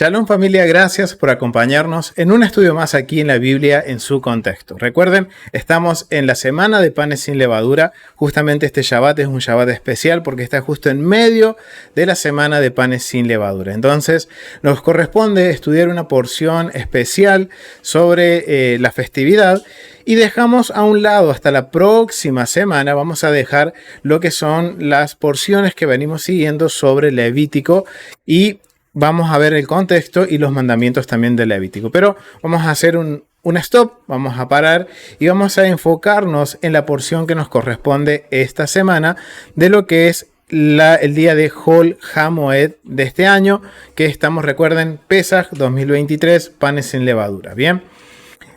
Shalom familia, gracias por acompañarnos en un estudio más aquí en la Biblia en su contexto. Recuerden, estamos en la semana de panes sin levadura. Justamente este Shabbat es un Shabbat especial porque está justo en medio de la semana de panes sin levadura. Entonces nos corresponde estudiar una porción especial sobre la festividad y dejamos a un lado hasta la próxima semana. Vamos a dejar lo que son las porciones que venimos siguiendo sobre Levítico y vamos a ver el contexto y los mandamientos también del Levítico. Pero vamos a hacer un stop, vamos a parar y vamos a enfocarnos en la porción que nos corresponde esta semana de lo que es el día de Hol HaMoed de este año, que estamos, recuerden, Pesaj 2023, panes sin levadura. Bien.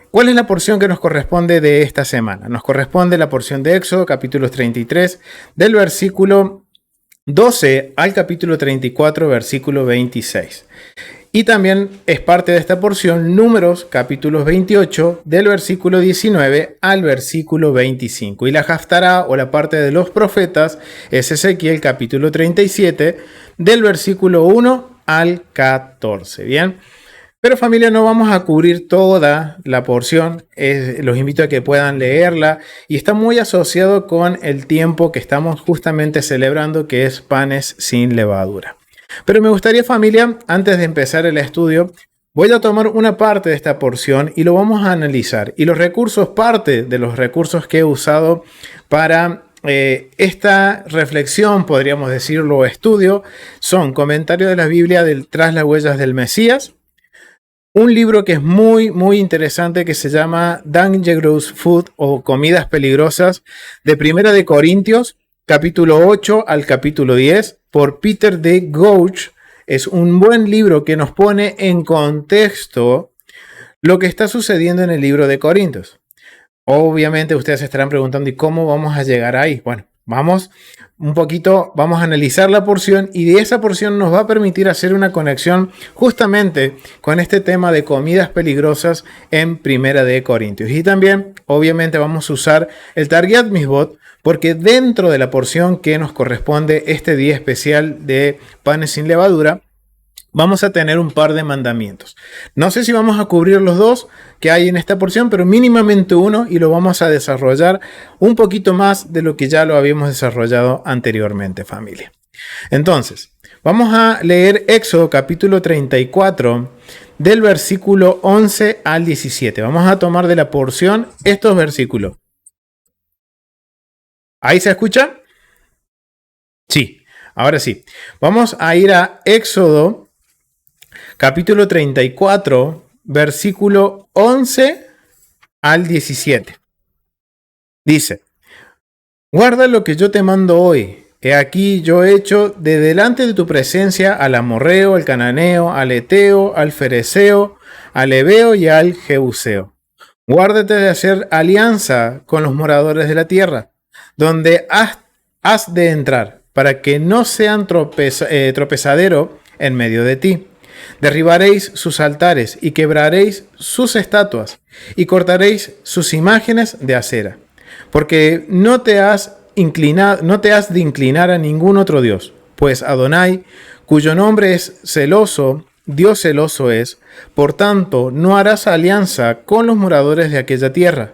¿Cuál es la porción que nos corresponde de esta semana? Nos corresponde la porción de Éxodo, capítulo 33, del versículo 12 al capítulo 34, versículo 26. Y también es parte de esta porción Números, capítulos 28, del versículo 19 al versículo 25. Y la Haftará, o la parte de los profetas, es Ezequiel, capítulo 37, del versículo 1 al 14. Bien. Pero familia, no vamos a cubrir toda la porción, los invito a que puedan leerla y está muy asociado con el tiempo que estamos justamente celebrando, que es panes sin levadura. Pero me gustaría, familia, antes de empezar el estudio, voy a tomar una parte de esta porción y lo vamos a analizar. Y los recursos, parte de los recursos que he usado para esta reflexión, podríamos decirlo, o estudio, son comentarios de la Biblia Tras las huellas del Mesías, un libro que es muy, muy interesante que se llama Dangerous Food o Comidas Peligrosas, de Primera de Corintios, capítulo 8 al capítulo 10, por Peter D. Gouch. Es un buen libro que nos pone en contexto lo que está sucediendo en el libro de Corintios. Obviamente ustedes se estarán preguntando, ¿y cómo vamos a llegar ahí? Bueno, vamos a analizar la porción y de esa porción nos va a permitir hacer una conexión justamente con este tema de comidas peligrosas en Primera de Corintios. Y también, obviamente, vamos a usar el Targuyat Mizbot porque dentro de la porción que nos corresponde este día especial de panes sin levadura, vamos a tener un par de mandamientos. No sé si vamos a cubrir los dos que hay en esta porción, pero mínimamente uno y lo vamos a desarrollar un poquito más de lo que ya lo habíamos desarrollado anteriormente, familia. Entonces, vamos a leer Éxodo capítulo 34 del versículo 11 al 17. Vamos a tomar de la porción estos versículos. ¿Ahí se escucha? Sí, ahora sí. Vamos a ir a Éxodo capítulo 34, versículo 11 al 17. Dice: guarda lo que yo te mando hoy. He aquí yo he hecho de delante de tu presencia al amorreo, al cananeo, al eteo, al fereceo, al heveo y al jebuseo. Guárdate de hacer alianza con los moradores de la tierra, donde has de entrar, para que no sean tropezadero en medio de ti. Derribaréis sus altares y quebraréis sus estatuas y cortaréis sus imágenes de acera, porque no te has de inclinar a ningún otro Dios, pues Adonai, cuyo nombre es celoso, Dios celoso es, por tanto no harás alianza con los moradores de aquella tierra,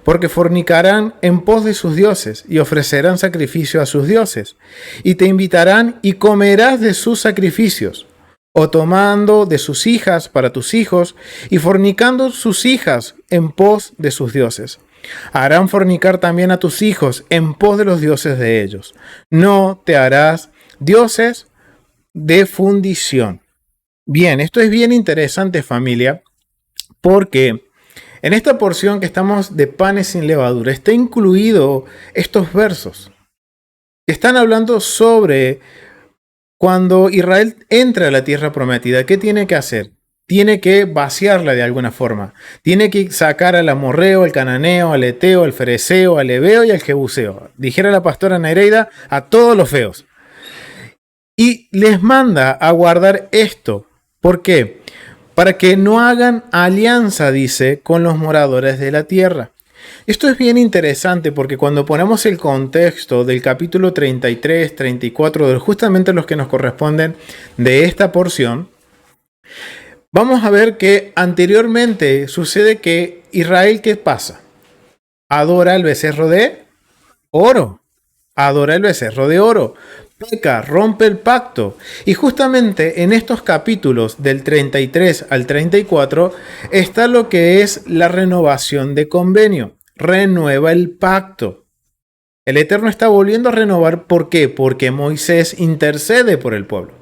porque fornicarán en pos de sus dioses y ofrecerán sacrificio a sus dioses, y te invitarán y comerás de sus sacrificios, o tomando de sus hijas para tus hijos, y fornicando sus hijas en pos de sus dioses. Harán fornicar también a tus hijos en pos de los dioses de ellos. No te harás dioses de fundición. Bien, esto es bien interesante, familia, porque en esta porción que estamos de panes sin levadura está incluido estos versos que están hablando sobre cuando Israel entra a la tierra prometida. ¿Qué tiene que hacer? Tiene que vaciarla de alguna forma. Tiene que sacar al amorreo, al cananeo, al eteo, al fereceo, al heveo y al jebuseo. Dijera la pastora Nereida, a todos los feos. Y les manda a guardar esto. ¿Por qué? para que no hagan alianza, dice, con los moradores de la tierra. Esto es bien interesante porque cuando ponemos el contexto del capítulo 33, 34, de justamente los que nos corresponden de esta porción, vamos a ver que anteriormente sucede que Israel, ¿qué pasa? Adora el becerro de oro. Adora el becerro de oro. Peca, rompe el pacto. Y justamente en estos capítulos del 33 al 34 está lo que es la renovación de convenio. Renueva el pacto. El Eterno está volviendo a renovar. ¿Por qué? Porque Moisés intercede por el pueblo.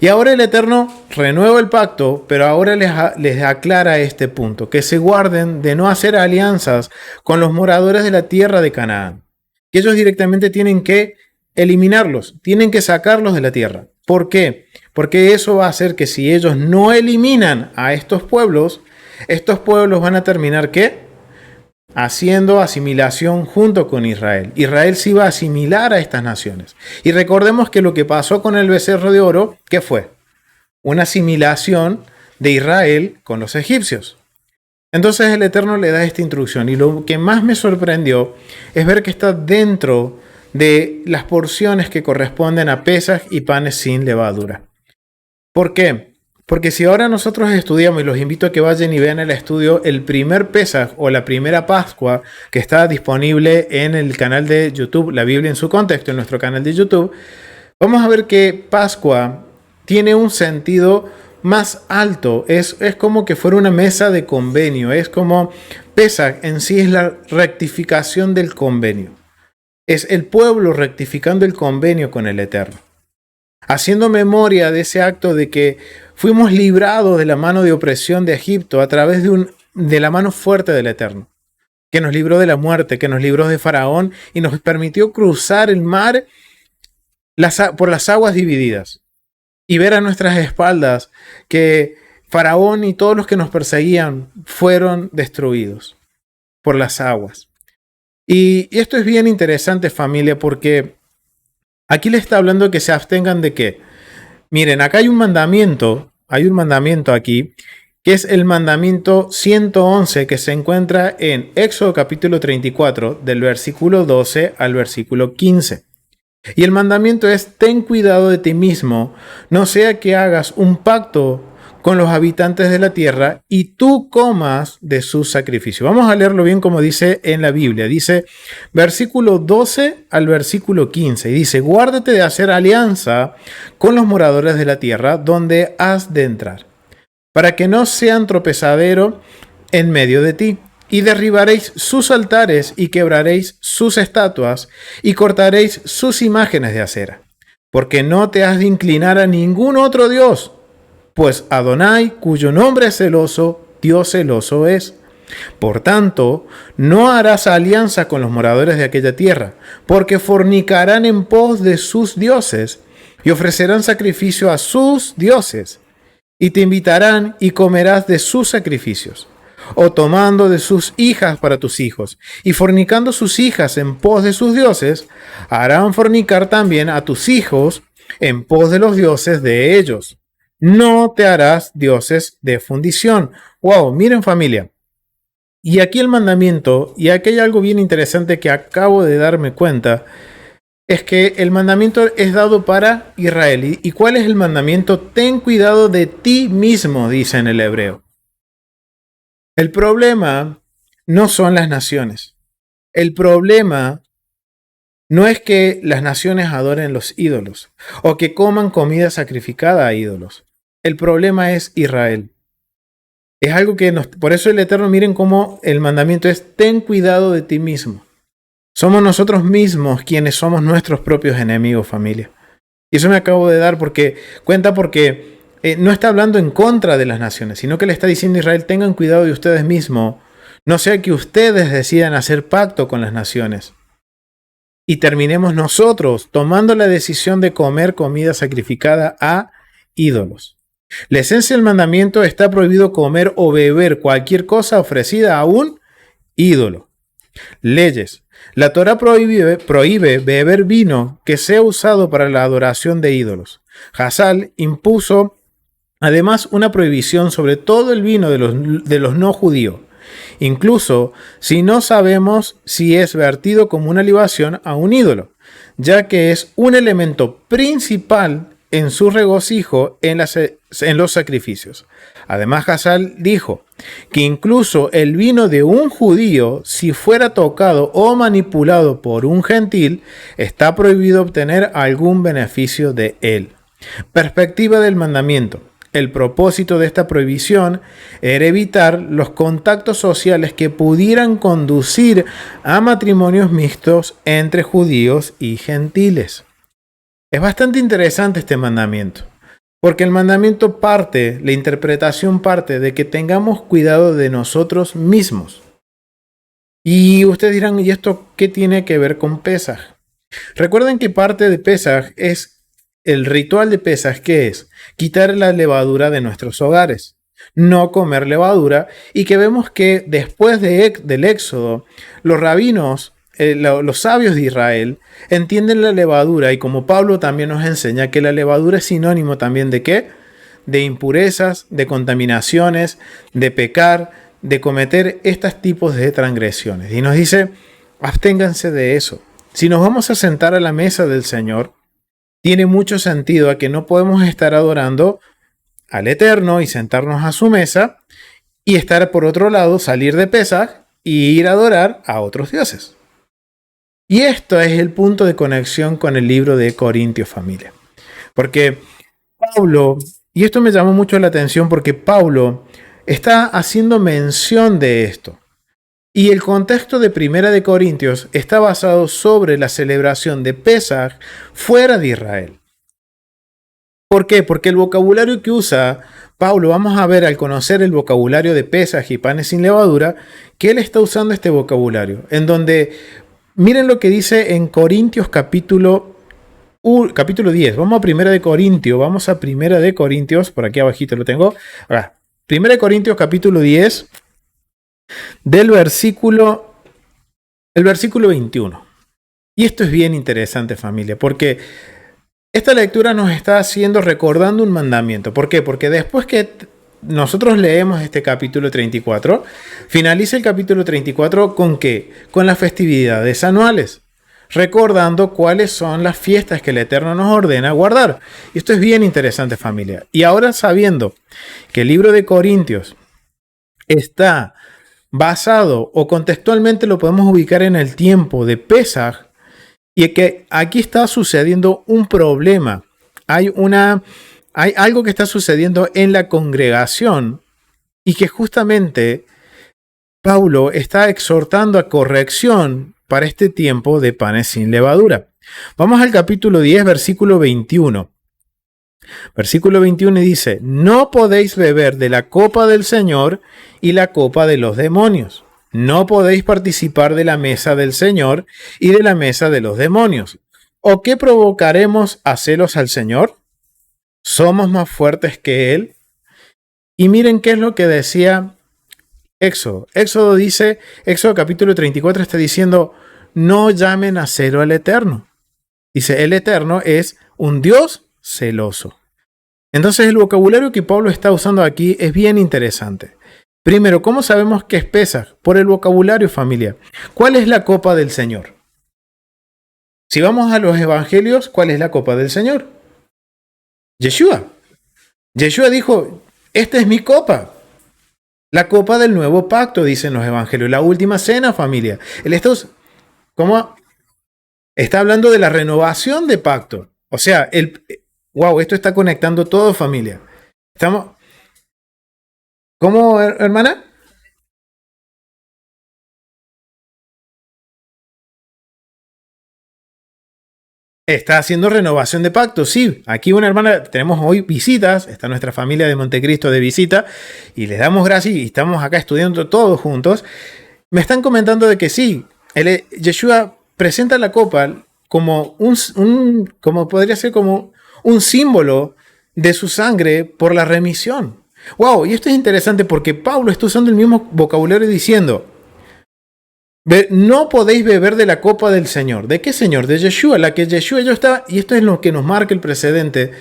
Y ahora el Eterno renueva el pacto, pero ahora les aclara este punto, que se guarden de no hacer alianzas con los moradores de la tierra de Canaán. Que ellos directamente tienen que eliminarlos, tienen que sacarlos de la tierra. ¿Por qué? Porque eso va a hacer que si ellos no eliminan a estos pueblos van a terminar ¿qué? Haciendo asimilación junto con Israel. Israel se iba a asimilar a estas naciones. Y recordemos que lo que pasó con el becerro de oro, ¿qué fue? Una asimilación de Israel con los egipcios. Entonces el Eterno le da esta instrucción. Y lo que más me sorprendió es ver que está dentro de las porciones que corresponden a Pesaj y panes sin levadura. ¿Por qué? Porque si ahora nosotros estudiamos, y los invito a que vayan y vean el estudio, el primer Pesaj o la primera Pascua, que está disponible en el canal de YouTube, La Biblia en su contexto, en nuestro canal de YouTube, vamos a ver que Pascua tiene un sentido más alto. Es como que fuera una mesa de convenio. Es como Pesaj en sí es la rectificación del convenio. Es el pueblo rectificando el convenio con el Eterno, haciendo memoria de ese acto de que fuimos librados de la mano de opresión de Egipto a través de la mano fuerte del Eterno, que nos libró de la muerte, que nos libró de Faraón y nos permitió cruzar el mar por las aguas divididas y ver a nuestras espaldas que Faraón y todos los que nos perseguían fueron destruidos por las aguas. Y esto es bien interesante, familia, porque aquí le está hablando que se abstengan de qué. Miren, acá hay un mandamiento aquí, que es el mandamiento 111 que se encuentra en Éxodo capítulo 34, del versículo 12 al versículo 15. Y el mandamiento es: ten cuidado de ti mismo, no sea que hagas un pacto con los habitantes de la tierra y tú comas de sus sacrificios. Vamos a leerlo bien como dice en la Biblia. Dice versículo 12 al versículo 15. Y dice: guárdate de hacer alianza con los moradores de la tierra donde has de entrar, para que no sean tropezadero en medio de ti. Y derribaréis sus altares y quebraréis sus estatuas y cortaréis sus imágenes de acera. Porque no te has de inclinar a ningún otro Dios, pues Adonai, cuyo nombre es celoso, Dios celoso es. Por tanto, no harás alianza con los moradores de aquella tierra, porque fornicarán en pos de sus dioses y ofrecerán sacrificio a sus dioses, y te invitarán y comerás de sus sacrificios, o tomando de sus hijas para tus hijos, y fornicando sus hijas en pos de sus dioses, harán fornicar también a tus hijos en pos de los dioses de ellos. No te harás dioses de fundición. Wow, miren familia. Y aquí el mandamiento, y aquí hay algo bien interesante que acabo de darme cuenta, es que el mandamiento es dado para Israel. ¿Y cuál es el mandamiento? Ten cuidado de ti mismo, dice en el hebreo. El problema no son las naciones. El problema no es que las naciones adoren los ídolos o que coman comida sacrificada a ídolos. El problema es Israel. Es algo que por eso el Eterno, miren cómo el mandamiento es: ten cuidado de ti mismo. Somos nosotros mismos quienes somos nuestros propios enemigos, familia. Y eso me acabo de dar porque no está hablando en contra de las naciones, sino que le está diciendo a Israel: tengan cuidado de ustedes mismos, no sea que ustedes decidan hacer pacto con las naciones y terminemos nosotros tomando la decisión de comer comida sacrificada a ídolos. La esencia del mandamiento: está prohibido comer o beber cualquier cosa ofrecida a un ídolo. Leyes: la Torá prohíbe beber vino que sea usado para la adoración de ídolos. Hazal impuso Además, una prohibición sobre todo el vino de los no judíos, incluso si no sabemos si es vertido como una libación a un ídolo, ya que es un elemento principal en su regocijo en los sacrificios. Además, Hazal dijo que incluso el vino de un judío, si fuera tocado o manipulado por un gentil, está prohibido obtener algún beneficio de él. Perspectiva del mandamiento. El propósito de esta prohibición era evitar los contactos sociales que pudieran conducir a matrimonios mixtos entre judíos y gentiles. Es bastante interesante este mandamiento, porque el mandamiento la interpretación parte de que tengamos cuidado de nosotros mismos. Y ustedes dirán, ¿y esto qué tiene que ver con Pesaj? Recuerden que parte de Pesaj es el ritual de Pesaj, que es quitar la levadura de nuestros hogares, no comer levadura, y que vemos que después del Éxodo, los rabinos, los sabios de Israel, entienden la levadura, y como Pablo también nos enseña que la levadura es sinónimo también de ¿qué? De impurezas, de contaminaciones, de pecar, de cometer estos tipos de transgresiones. Y nos dice, absténganse de eso. Si nos vamos a sentar a la mesa del Señor, tiene mucho sentido a que no podemos estar adorando al Eterno y sentarnos a su mesa y estar por otro lado, salir de Pesaj y ir a adorar a otros dioses. Y esto es el punto de conexión con el libro de Corintios, familia. Porque Pablo, y esto me llamó mucho la atención porque Pablo está haciendo mención de esto. Y el contexto de Primera de Corintios está basado sobre la celebración de Pesaj fuera de Israel. ¿Por qué? Porque el vocabulario que usa Pablo, vamos a ver al conocer el vocabulario de Pesaj y panes sin levadura, que él está usando este vocabulario, en donde, miren lo que dice en Corintios capítulo 10. Vamos a Primera de Corintios, por aquí abajito lo tengo. Ahora, Primera de Corintios capítulo 10. El versículo 21. Y esto es bien interesante, familia, porque esta lectura nos está haciendo recordando un mandamiento. ¿Por qué? Porque después que nosotros leemos este capítulo 34, finaliza el capítulo 34 ¿con qué? Con las festividades anuales, recordando cuáles son las fiestas que el Eterno nos ordena guardar. Y esto es bien interesante, familia. Y ahora sabiendo que el libro de Corintios está basado o contextualmente lo podemos ubicar en el tiempo de Pesaj, y que aquí está sucediendo un problema. Hay algo que está sucediendo en la congregación y que justamente Pablo está exhortando a corrección para este tiempo de panes sin levadura. Vamos al capítulo 10, versículo 21. Versículo 21 dice, no podéis beber de la copa del Señor y la copa de los demonios. No podéis participar de la mesa del Señor y de la mesa de los demonios. ¿O qué provocaremos a celos al Señor? ¿Somos más fuertes que Él? Y miren qué es lo que decía Éxodo. Éxodo capítulo 34 está diciendo, no llamen a celo al Eterno. Dice, el Eterno es un Dios celoso. Entonces el vocabulario que Pablo está usando aquí es bien interesante. Primero, ¿cómo sabemos que es Pesaj? Por el vocabulario, familia. ¿Cuál es la copa del Señor? Si vamos a los evangelios, ¿cuál es la copa del Señor? Yeshua. Yeshua dijo, esta es mi copa. La copa del nuevo pacto, dicen los evangelios. La última cena, familia. ¿Cómo? Está hablando de la renovación de pacto. O sea, wow, esto está conectando todo, familia. ¿Cómo, hermana? Está haciendo renovación de pacto, sí. Aquí una hermana, tenemos hoy visitas, está nuestra familia de Montecristo de visita, y les damos gracias y estamos acá estudiando todos juntos. Me están comentando de que sí, Yeshua presenta la copa como como podría ser como un símbolo de su sangre por la remisión. Wow, y esto es interesante porque Pablo está usando el mismo vocabulario diciendo, no podéis beber de la copa del Señor. ¿De qué Señor? De Yeshua, la que Yeshua yo estaba, y esto es lo que nos marca el precedente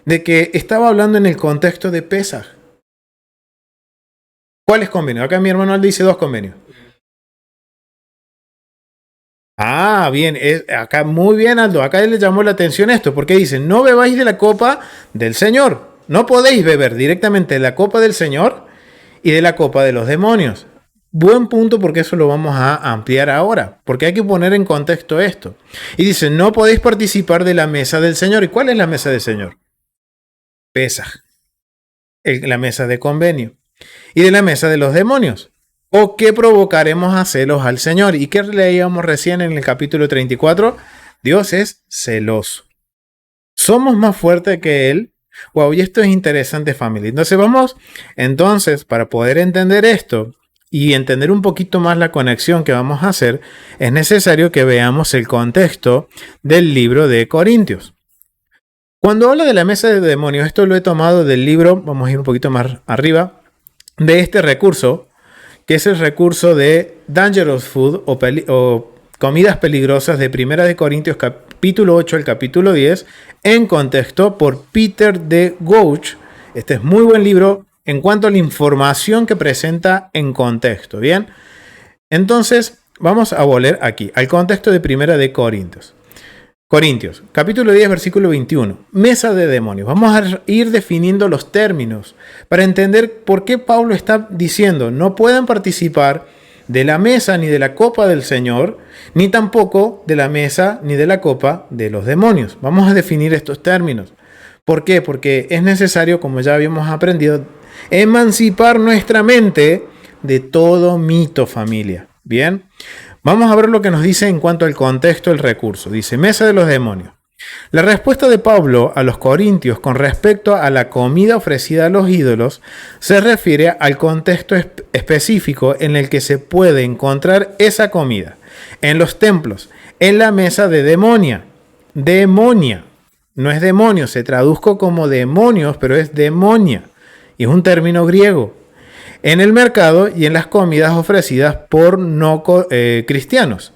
de que estaba hablando en el contexto de Pesaj. ¿Cuáles convenios? Acá mi hermano dice 2 convenios. Ah, bien, acá muy bien, Aldo. Acá le llamó la atención esto, porque dice, no bebáis de la copa del Señor. No podéis beber directamente de la copa del Señor y de la copa de los demonios. Buen punto, porque eso lo vamos a ampliar ahora, porque hay que poner en contexto esto. Y dice, no podéis participar de la mesa del Señor. ¿Y cuál es la mesa del Señor? Pesaj, la mesa de convenio. Y de la mesa de los demonios. ¿O qué provocaremos a celos al Señor? ¿Y qué leíamos recién en el capítulo 34? Dios es celoso. Somos más fuertes que Él. Wow, y esto es interesante, familia. Entonces, para poder entender esto y entender un poquito más la conexión que vamos a hacer, es necesario que veamos el contexto del libro de Corintios. Cuando habla de la mesa de demonios, esto lo he tomado del libro, vamos a ir un poquito más arriba, de este recurso, que es el recurso de Dangerous Food o Comidas Peligrosas de 1 de Corintios capítulo 8 al capítulo 10, en contexto por Peter D. Gouch. Este es muy buen libro en cuanto a la información que presenta en contexto. Bien, entonces vamos a volver aquí al contexto de 1 de Corintios. Corintios, capítulo 10, versículo 21. Mesa de demonios. Vamos a ir definiendo los términos para entender por qué Pablo está diciendo no pueden participar de la mesa ni de la copa del Señor, ni tampoco de la mesa ni de la copa de los demonios. Vamos a definir estos términos. ¿Por qué? Porque es necesario, como ya habíamos aprendido, emancipar nuestra mente de todo mito, familia. Bien. Vamos a ver lo que nos dice en cuanto al contexto del recurso. Dice, mesa de los demonios. La respuesta de Pablo a los corintios con respecto a la comida ofrecida a los ídolos se refiere al contexto específico en el que se puede encontrar esa comida. En los templos, en la mesa de demonia. Demonia. No es demonio, se traduzco como demonios, pero es demonia. Y es un término griego. En el mercado y en las comidas ofrecidas por no cristianos.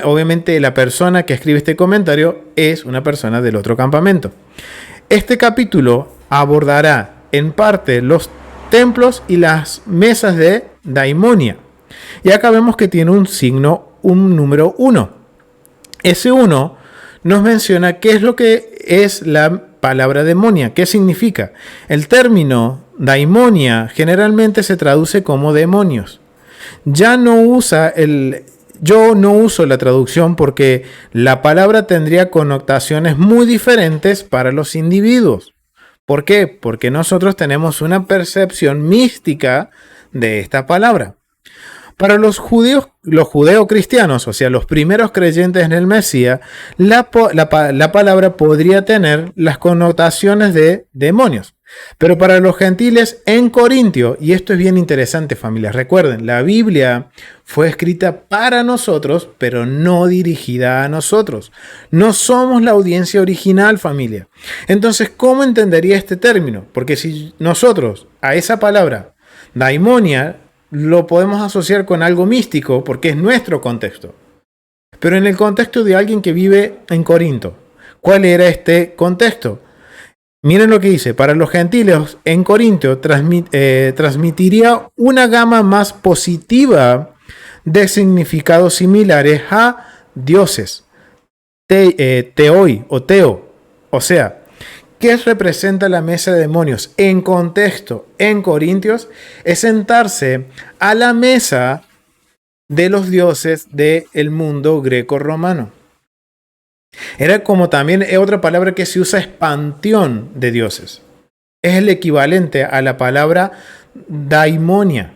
Obviamente la persona que escribe este comentario es una persona del otro campamento. Este capítulo abordará en parte los templos y las mesas de daimonia. Y acá vemos que tiene un signo, un número 1. Ese 1 nos menciona qué es lo que es la palabra demonia, qué significa. El término daimonia generalmente se traduce como demonios. Yo no uso la traducción porque la palabra tendría connotaciones muy diferentes para los individuos. ¿Por qué? Porque nosotros tenemos una percepción mística de esta palabra. Para los judeocristianos, o sea, los primeros creyentes en el Mesías, la palabra podría tener las connotaciones de demonios. Pero para los gentiles en Corintio, y esto es bien interesante, familia, recuerden, la Biblia fue escrita para nosotros, pero no dirigida a nosotros. No somos la audiencia original, familia. Entonces, ¿cómo entendería este término? Porque si nosotros a esa palabra, daimonia, lo podemos asociar con algo místico, porque es nuestro contexto. Pero en el contexto de alguien que vive en Corinto, ¿cuál era este contexto? Miren lo que dice, para los gentiles en Corinto transmitiría una gama más positiva de significados similares a dioses, teoi o teo. O sea, ¿qué representa la mesa de demonios en contexto en Corintios? Es sentarse a la mesa de los dioses del mundo greco-romano. Era como también otra palabra que se usa es panteón de dioses. Es el equivalente a la palabra daimonia.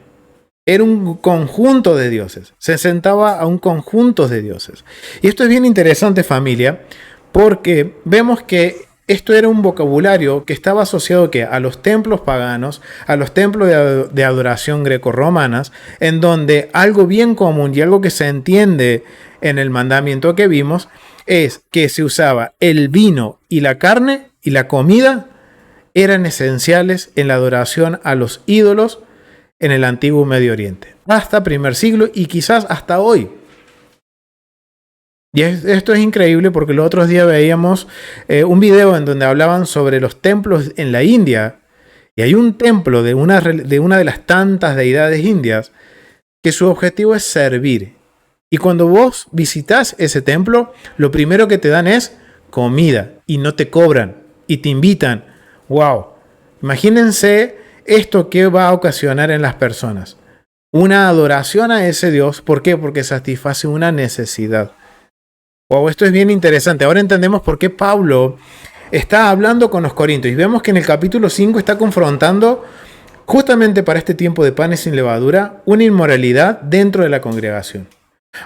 Era un conjunto de dioses. Se sentaba a un conjunto de dioses. Y esto es bien interesante, familia, porque vemos que esto era un vocabulario que estaba asociado a los templos paganos, a los templos de adoración grecorromanas, en donde algo bien común y algo que se entiende en el mandamiento que vimos es que se usaba el vino y la carne y la comida eran esenciales en la adoración a los ídolos en el antiguo Medio Oriente, hasta primer siglo y quizás hasta hoy. Y esto es increíble porque los otros días veíamos un video en donde hablaban sobre los templos en la India. Y hay un templo de una de las tantas deidades indias que su objetivo es servir. Y cuando vos visitas ese templo, lo primero que te dan es comida y no te cobran y te invitan. ¡Wow! Imagínense esto que va a ocasionar en las personas. Una adoración a ese Dios. ¿Por qué? Porque satisface una necesidad. Wow, esto es bien interesante. Ahora entendemos por qué Pablo está hablando con los corintios. Y vemos que en el capítulo 5 está confrontando, justamente para este tiempo de panes sin levadura, una inmoralidad dentro de la congregación.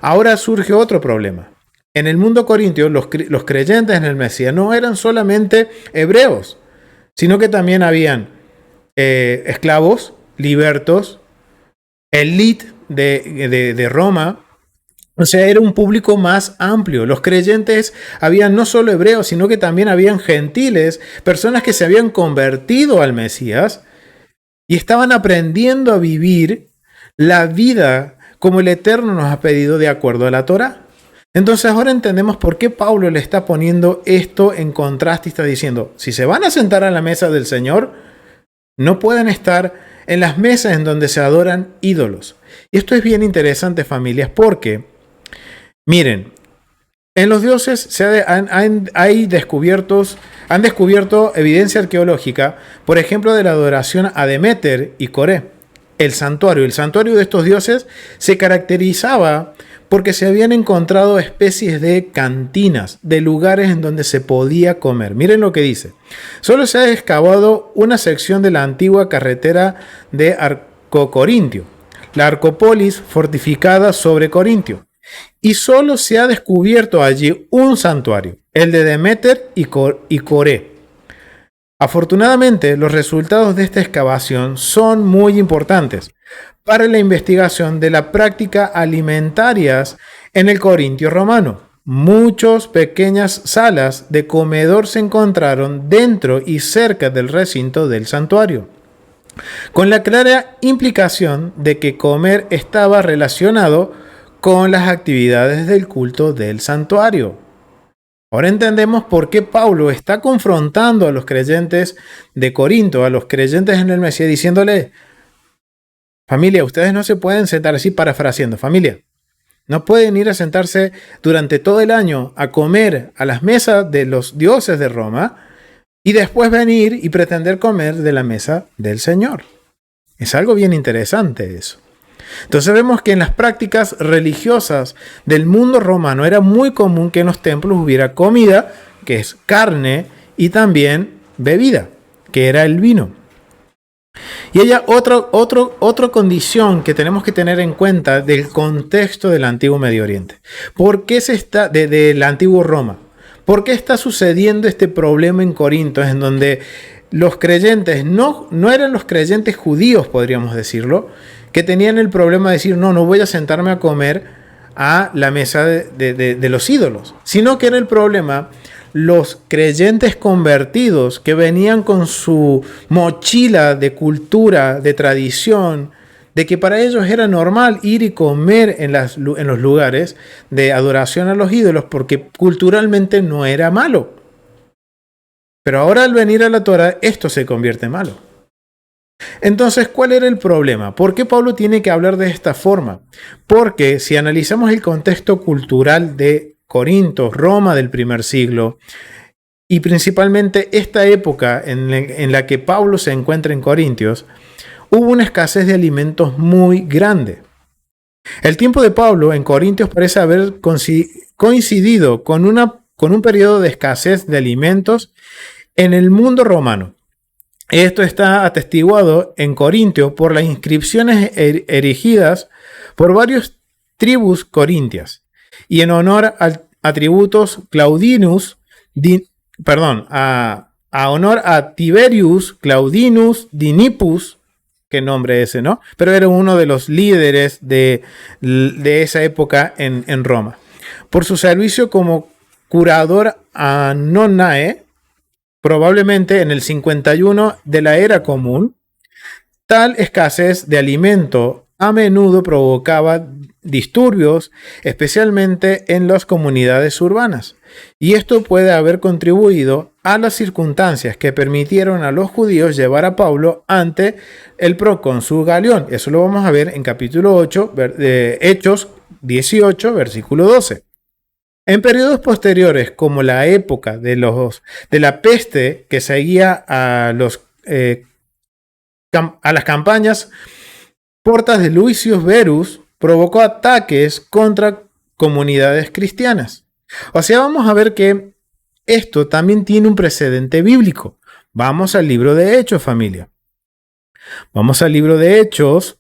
Ahora surge otro problema. En el mundo corintio, los creyentes en el Mesías no eran solamente hebreos, sino que también habían esclavos, libertos, elite de Roma. O sea, era un público más amplio. Los creyentes habían no solo hebreos, sino que también habían gentiles, personas que se habían convertido al Mesías y estaban aprendiendo a vivir la vida como el Eterno nos ha pedido de acuerdo a la Torá. Entonces ahora entendemos por qué Pablo le está poniendo esto en contraste y está diciendo, si se van a sentar a la mesa del Señor, no pueden estar en las mesas en donde se adoran ídolos. Y esto es bien interesante, familias, porque miren, en los dioses han descubierto evidencia arqueológica, por ejemplo, de la adoración a Deméter y Coré, el santuario. El santuario de estos dioses se caracterizaba porque se habían encontrado especies de cantinas, de lugares en donde se podía comer. Miren lo que dice. Solo se ha excavado una sección de la antigua carretera de Arcocorintio, la Arcópolis fortificada sobre Corintio. Y solo se ha descubierto allí un santuario, el de Deméter y Coré. Afortunadamente, los resultados de esta excavación son muy importantes para la investigación de la práctica alimentarias en el Corintio romano. Muchas pequeñas salas de comedor se encontraron dentro y cerca del recinto del santuario, con la clara implicación de que comer estaba relacionado con las actividades del culto del santuario. Ahora entendemos por qué Pablo está confrontando a los creyentes de Corinto, a los creyentes en el Mesías, diciéndole, familia, ustedes no se pueden sentar así, parafraseando, familia, no pueden ir a sentarse durante todo el año a comer a las mesas de los dioses de Roma y después venir y pretender comer de la mesa del Señor. Es algo bien interesante eso. Entonces vemos que en las prácticas religiosas del mundo romano era muy común que en los templos hubiera comida, que es carne, y también bebida, que era el vino. Y hay otra condición que tenemos que tener en cuenta del contexto del antiguo Medio Oriente. ¿Por qué del antiguo Roma? ¿Por qué está sucediendo este problema en Corinto, en donde los creyentes no eran los creyentes judíos, podríamos decirlo, que tenían el problema de decir, no voy a sentarme a comer a la mesa de los ídolos, sino que era el problema los creyentes convertidos que venían con su mochila de cultura, de tradición, de que para ellos era normal ir y comer en los lugares de adoración a los ídolos porque culturalmente no era malo. Pero ahora al venir a la Torá, esto se convierte en malo. Entonces, ¿cuál era el problema? ¿Por qué Pablo tiene que hablar de esta forma? Porque si analizamos el contexto cultural de Corinto, Roma del primer siglo, y principalmente esta época en la que Pablo se encuentra en Corintios, hubo una escasez de alimentos muy grande. El tiempo de Pablo en Corintios parece haber coincidido con un periodo de escasez de alimentos en el mundo romano. Esto está atestiguado en Corintio por las inscripciones erigidas por varias tribus corintias y en honor a tributos Claudinus, a honor a Tiberius Claudinus Dinipus, qué nombre ese, ¿no? Pero era uno de los líderes de esa época en Roma. Por su servicio como curador a Nonae, probablemente en el 51 de la era común, tal escasez de alimento a menudo provocaba disturbios, especialmente en las comunidades urbanas. Y esto puede haber contribuido a las circunstancias que permitieron a los judíos llevar a Pablo ante el procónsul Galión. Eso lo vamos a ver en capítulo 8, Hechos 18, versículo 12. En periodos posteriores, como la época de la peste que seguía a las campañas, Portas de Lucius Verus provocó ataques contra comunidades cristianas. O sea, vamos a ver que esto también tiene un precedente bíblico. Vamos al libro de Hechos, familia. Vamos al libro de Hechos.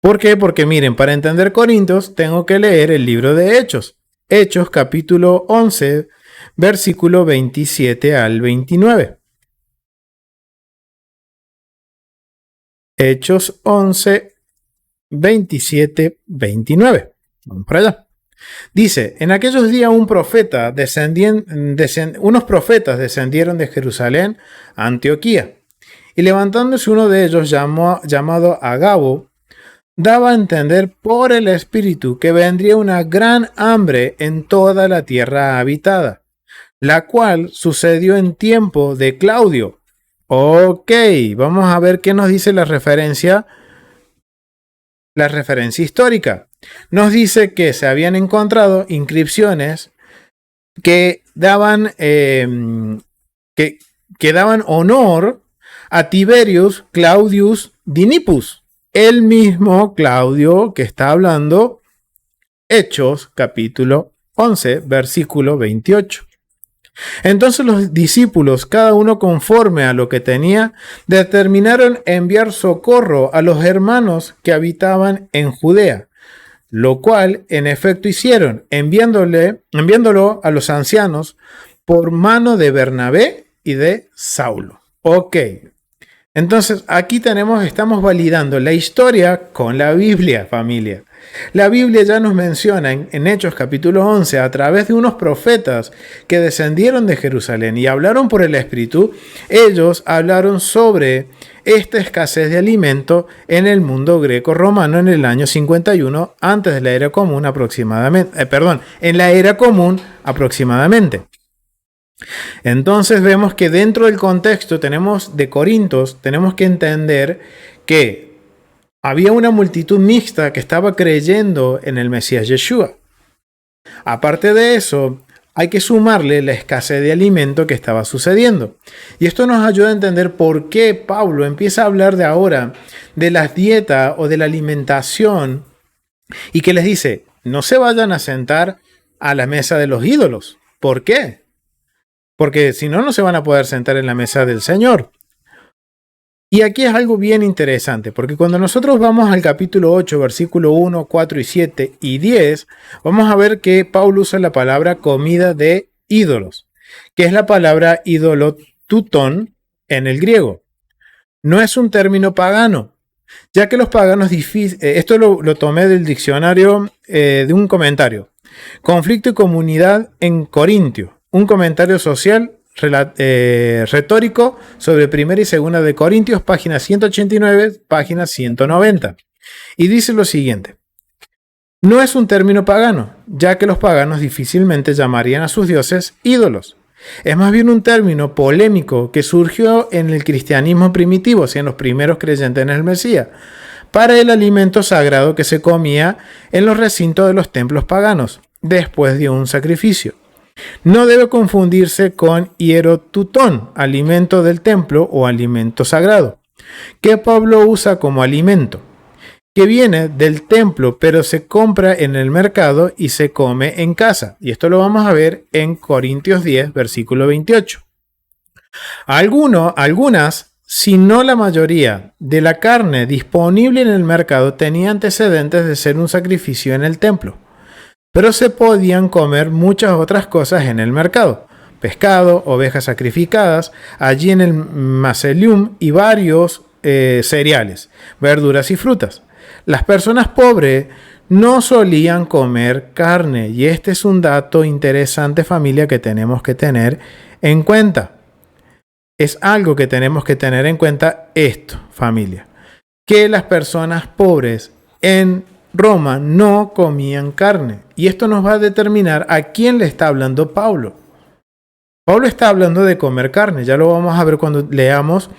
¿Por qué? Porque miren, para entender Corintios tengo que leer el libro de Hechos. Hechos capítulo 11, versículo 27 al 29. Hechos 11, 27, 29. Vamos para allá. Dice, en aquellos días unos profetas descendieron de Jerusalén a Antioquía. Y levantándose uno de ellos llamado Agabo, daba a entender por el Espíritu que vendría una gran hambre en toda la tierra habitada, la cual sucedió en tiempo de Claudio. Ok, vamos a ver qué nos dice la referencia histórica. Nos dice que se habían encontrado inscripciones que daban, que daban honor a Tiberius Claudius Dinipus, el mismo Claudio que está hablando Hechos capítulo 11, versículo 28. Entonces los discípulos, cada uno conforme a lo que tenía, determinaron enviar socorro a los hermanos que habitaban en Judea, lo cual en efecto hicieron, enviándolo a los ancianos por mano de Bernabé y de Saulo. Ok, entonces aquí estamos validando la historia con la Biblia, familia. La Biblia ya nos menciona en Hechos capítulo 11, a través de unos profetas que descendieron de Jerusalén y hablaron por el Espíritu, ellos hablaron sobre esta escasez de alimento en el mundo greco-romano en el año 51 antes de la era común aproximadamente. En la era común aproximadamente. Entonces vemos que dentro del contexto de Corintios tenemos que entender que había una multitud mixta que estaba creyendo en el Mesías Yeshua. Aparte de eso, hay que sumarle la escasez de alimento que estaba sucediendo. Y esto nos ayuda a entender por qué Pablo empieza a hablar de ahora de las dietas o de la alimentación y que les dice, no se vayan a sentar a la mesa de los ídolos. ¿Por qué? Porque si no, no se van a poder sentar en la mesa del Señor. Y aquí es algo bien interesante, porque cuando nosotros vamos al capítulo 8, versículo 1, 4 y 7 y 10, vamos a ver que Pablo usa la palabra comida de ídolos, que es la palabra idolotutón en el griego. No es un término pagano, ya que los paganos esto lo tomé del diccionario de un comentario. Conflicto y comunidad en Corintio, un comentario social retórico sobre primera y segunda de Corintios, página 189, página 190. Y dice lo siguiente: no es un término pagano, ya que los paganos difícilmente llamarían a sus dioses ídolos. Es más bien un término polémico que surgió en el cristianismo primitivo, o sea, en los primeros creyentes en el Mesías, para el alimento sagrado que se comía en los recintos de los templos paganos, después de un sacrificio. No debe confundirse con hierotutón, alimento del templo o alimento sagrado, que Pablo usa como alimento, que viene del templo pero se compra en el mercado y se come en casa. Y esto lo vamos a ver en Corintios 10, versículo 28. Algunas, si no la mayoría, de la carne disponible en el mercado tenía antecedentes de ser un sacrificio en el templo. Pero se podían comer muchas otras cosas en el mercado. Pescado, ovejas sacrificadas, allí en el Macelium y varios cereales, verduras y frutas. Las personas pobres no solían comer carne y este es un dato interesante, familia, que tenemos que tener en cuenta. Es algo que tenemos que tener en cuenta esto, familia. Que las personas pobres en Roma no comían carne. Y esto nos va a determinar a quién le está hablando Pablo. Pablo está hablando de comer carne. Ya lo vamos a ver cuando leamos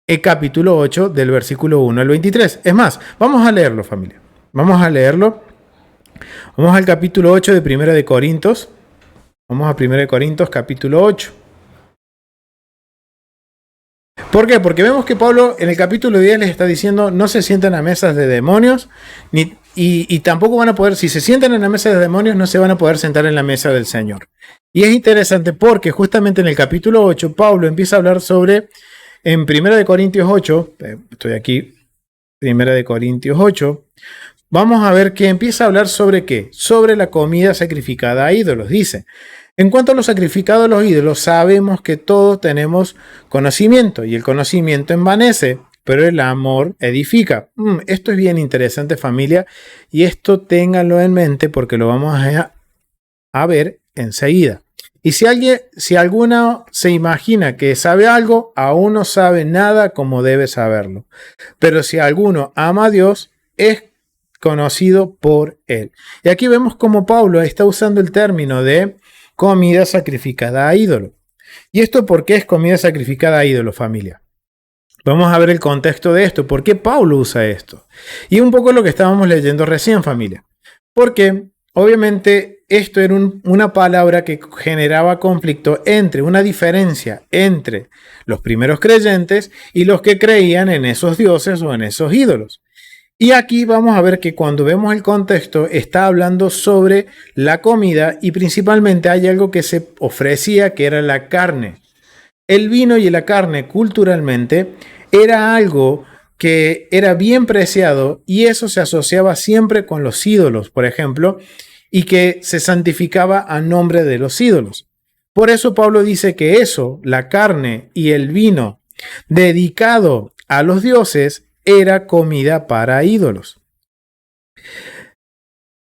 el capítulo 8 del versículo 1 al 23. Es más, vamos a leerlo, familia. Vamos a leerlo. Vamos al capítulo 8 de Primera de Corintios. Vamos a Primera de Corintios, capítulo 8. ¿Por qué? Porque vemos que Pablo en el capítulo 10 les está diciendo no se sientan a mesas de demonios y tampoco van a poder, si se sientan en la mesa de demonios, no se van a poder sentar en la mesa del Señor. Y es interesante porque justamente en el capítulo 8 Pablo empieza a hablar sobre, en 1 Corintios 8, estoy aquí, 1 Corintios 8, vamos a ver que empieza a hablar sobre ¿qué? Sobre la comida sacrificada a ídolos. Dice: en cuanto a lo sacrificado a los ídolos, sabemos que todos tenemos conocimiento y el conocimiento envanece, pero el amor edifica. Esto es bien interesante, familia, y esto ténganlo en mente porque lo vamos a ver enseguida. Y si alguno se imagina que sabe algo, aún no sabe nada como debe saberlo. Pero si alguno ama a Dios, es conocido por él. Y aquí vemos cómo Pablo está usando el término de comida sacrificada a ídolo. ¿Y esto por qué es comida sacrificada a ídolo, familia? Vamos a ver el contexto de esto. ¿Por qué Pablo usa esto? Y un poco lo que estábamos leyendo recién, familia. Porque obviamente esto era una palabra que generaba conflicto una diferencia entre los primeros creyentes y los que creían en esos dioses o en esos ídolos. Y aquí vamos a ver que cuando vemos el contexto está hablando sobre la comida y principalmente hay algo que se ofrecía que era la carne. El vino y la carne culturalmente era algo que era bien preciado y eso se asociaba siempre con los ídolos, por ejemplo, y que se santificaba a nombre de los ídolos. Por eso Pablo dice que eso, la carne y el vino dedicado a los dioses, era comida para ídolos.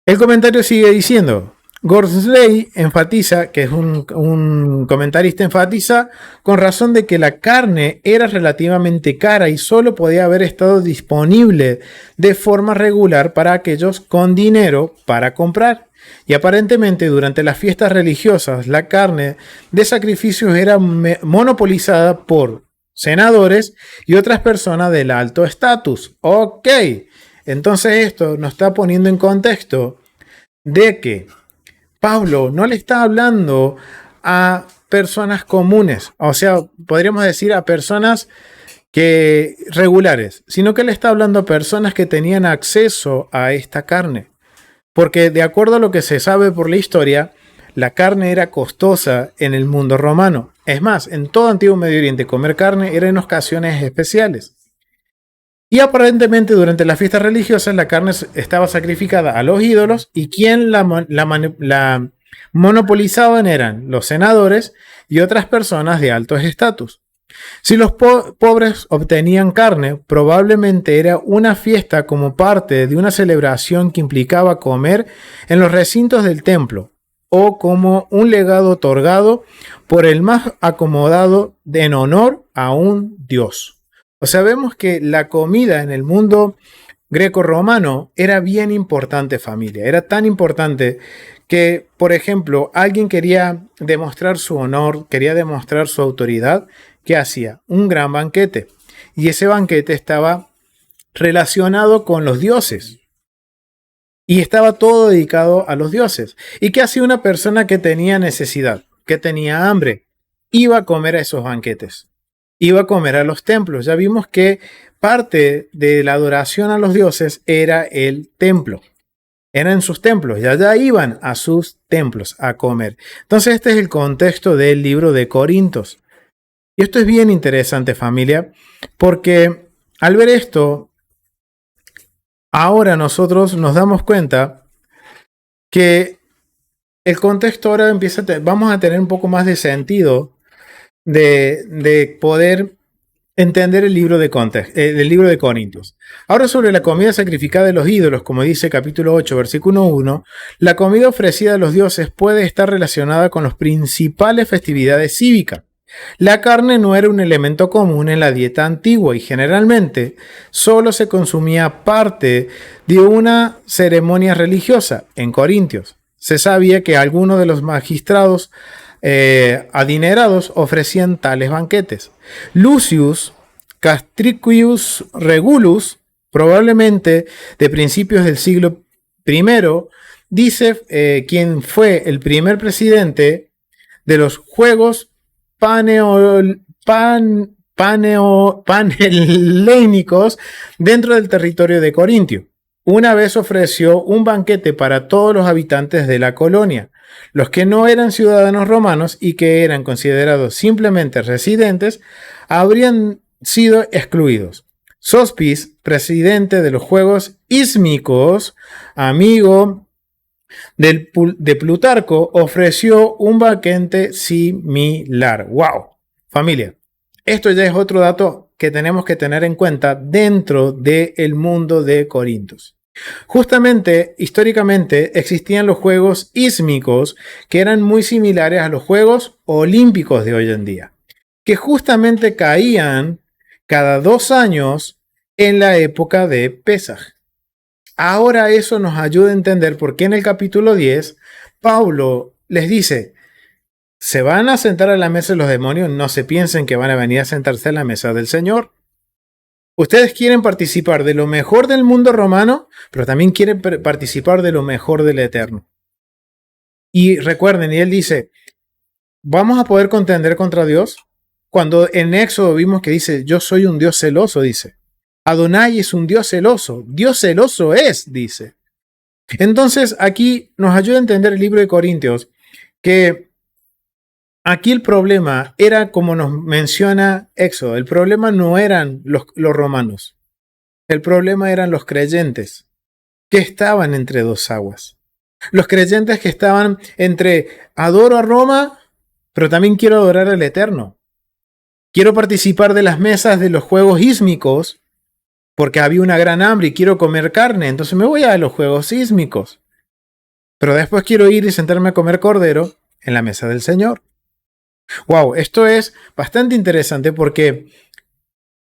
El comentario sigue diciendo: Gordsley enfatiza, que es un comentarista, enfatiza con razón de que la carne era relativamente cara y solo podía haber estado disponible de forma regular para aquellos con dinero para comprar. Y aparentemente durante las fiestas religiosas la carne de sacrificios era monopolizada por senadores y otras personas del alto estatus. Ok, entonces esto nos está poniendo en contexto de que Pablo no le está hablando a personas comunes, o sea, podríamos decir a personas regulares, sino que le está hablando a personas que tenían acceso a esta carne. Porque de acuerdo a lo que se sabe por la historia, la carne era costosa en el mundo romano. Es más, en todo Antiguo Medio Oriente comer carne era en ocasiones especiales. Y aparentemente durante las fiestas religiosas la carne estaba sacrificada a los ídolos y quien la monopolizaban eran los senadores y otras personas de altos estatus. Si los pobres obtenían carne, probablemente era una fiesta como parte de una celebración que implicaba comer en los recintos del templo o como un legado otorgado por el más acomodado en honor a un dios. O sea, vemos que la comida en el mundo greco-romano era bien importante, familia. Era tan importante que, por ejemplo, alguien quería demostrar su honor, quería demostrar su autoridad. ¿Qué hacía? Un gran banquete. Y ese banquete estaba relacionado con los dioses. Y estaba todo dedicado a los dioses. ¿Y qué hacía una persona que tenía necesidad, que tenía hambre? Iba a comer a esos banquetes. Iba a comer a los templos. Ya vimos que parte de la adoración a los dioses era el templo. Eran sus templos. Y allá iban a sus templos a comer. Entonces este es el contexto del libro de Corintios. Y esto es bien interesante, familia, porque al ver esto, ahora nosotros nos damos cuenta que el contexto ahora vamos a tener un poco más de sentido de poder entender el libro de Corintios. Ahora sobre la comida sacrificada de los ídolos, como dice capítulo 8, versículo 1, la comida ofrecida a los dioses puede estar relacionada con las principales festividades cívicas. La carne no era un elemento común en la dieta antigua y generalmente solo se consumía parte de una ceremonia religiosa. En Corintios se sabía que algunos de los magistrados adinerados ofrecían tales banquetes. Lucius Castricius Regulus, probablemente de principios del siglo I, dice quién fue el primer presidente de los Juegos panhelénicos dentro del territorio de Corintio. Una vez ofreció un banquete para todos los habitantes de la colonia, los que no eran ciudadanos romanos y que eran considerados simplemente residentes, habrían sido excluidos. Sospis, presidente de los Juegos Ísmicos, amigo de Plutarco, ofreció un banquete similar. ¡Wow! Familia, esto ya es otro dato que tenemos que tener en cuenta dentro del mundo de Corintios. Justamente, históricamente, existían los Juegos Ísmicos que eran muy similares a los Juegos Olímpicos de hoy en día, que justamente caían cada 2 años en la época de Pesaj. Ahora eso nos ayuda a entender por qué en el capítulo 10 Pablo les dice: se van a sentar a la mesa de los demonios, no se piensen que van a venir a sentarse a la mesa del Señor. Ustedes quieren participar de lo mejor del mundo romano, pero también quieren participar de lo mejor del Eterno. Y recuerden, y él dice, ¿vamos a poder contender contra Dios? Cuando en Éxodo vimos que dice, yo soy un Dios celoso, dice. Adonai es un Dios celoso es, dice. Entonces aquí nos ayuda a entender el libro de Corintios, que aquí el problema era, como nos menciona Éxodo, el problema no eran los romanos, el problema eran los creyentes que estaban entre dos aguas. Los creyentes que estaban entre adoro a Roma, pero también quiero adorar al Eterno. Quiero participar de las mesas de los Juegos Ísmicos porque había una gran hambre y quiero comer carne, entonces me voy a los Juegos Ísmicos. Pero después quiero ir y sentarme a comer cordero en la mesa del Señor. Wow, esto es bastante interesante porque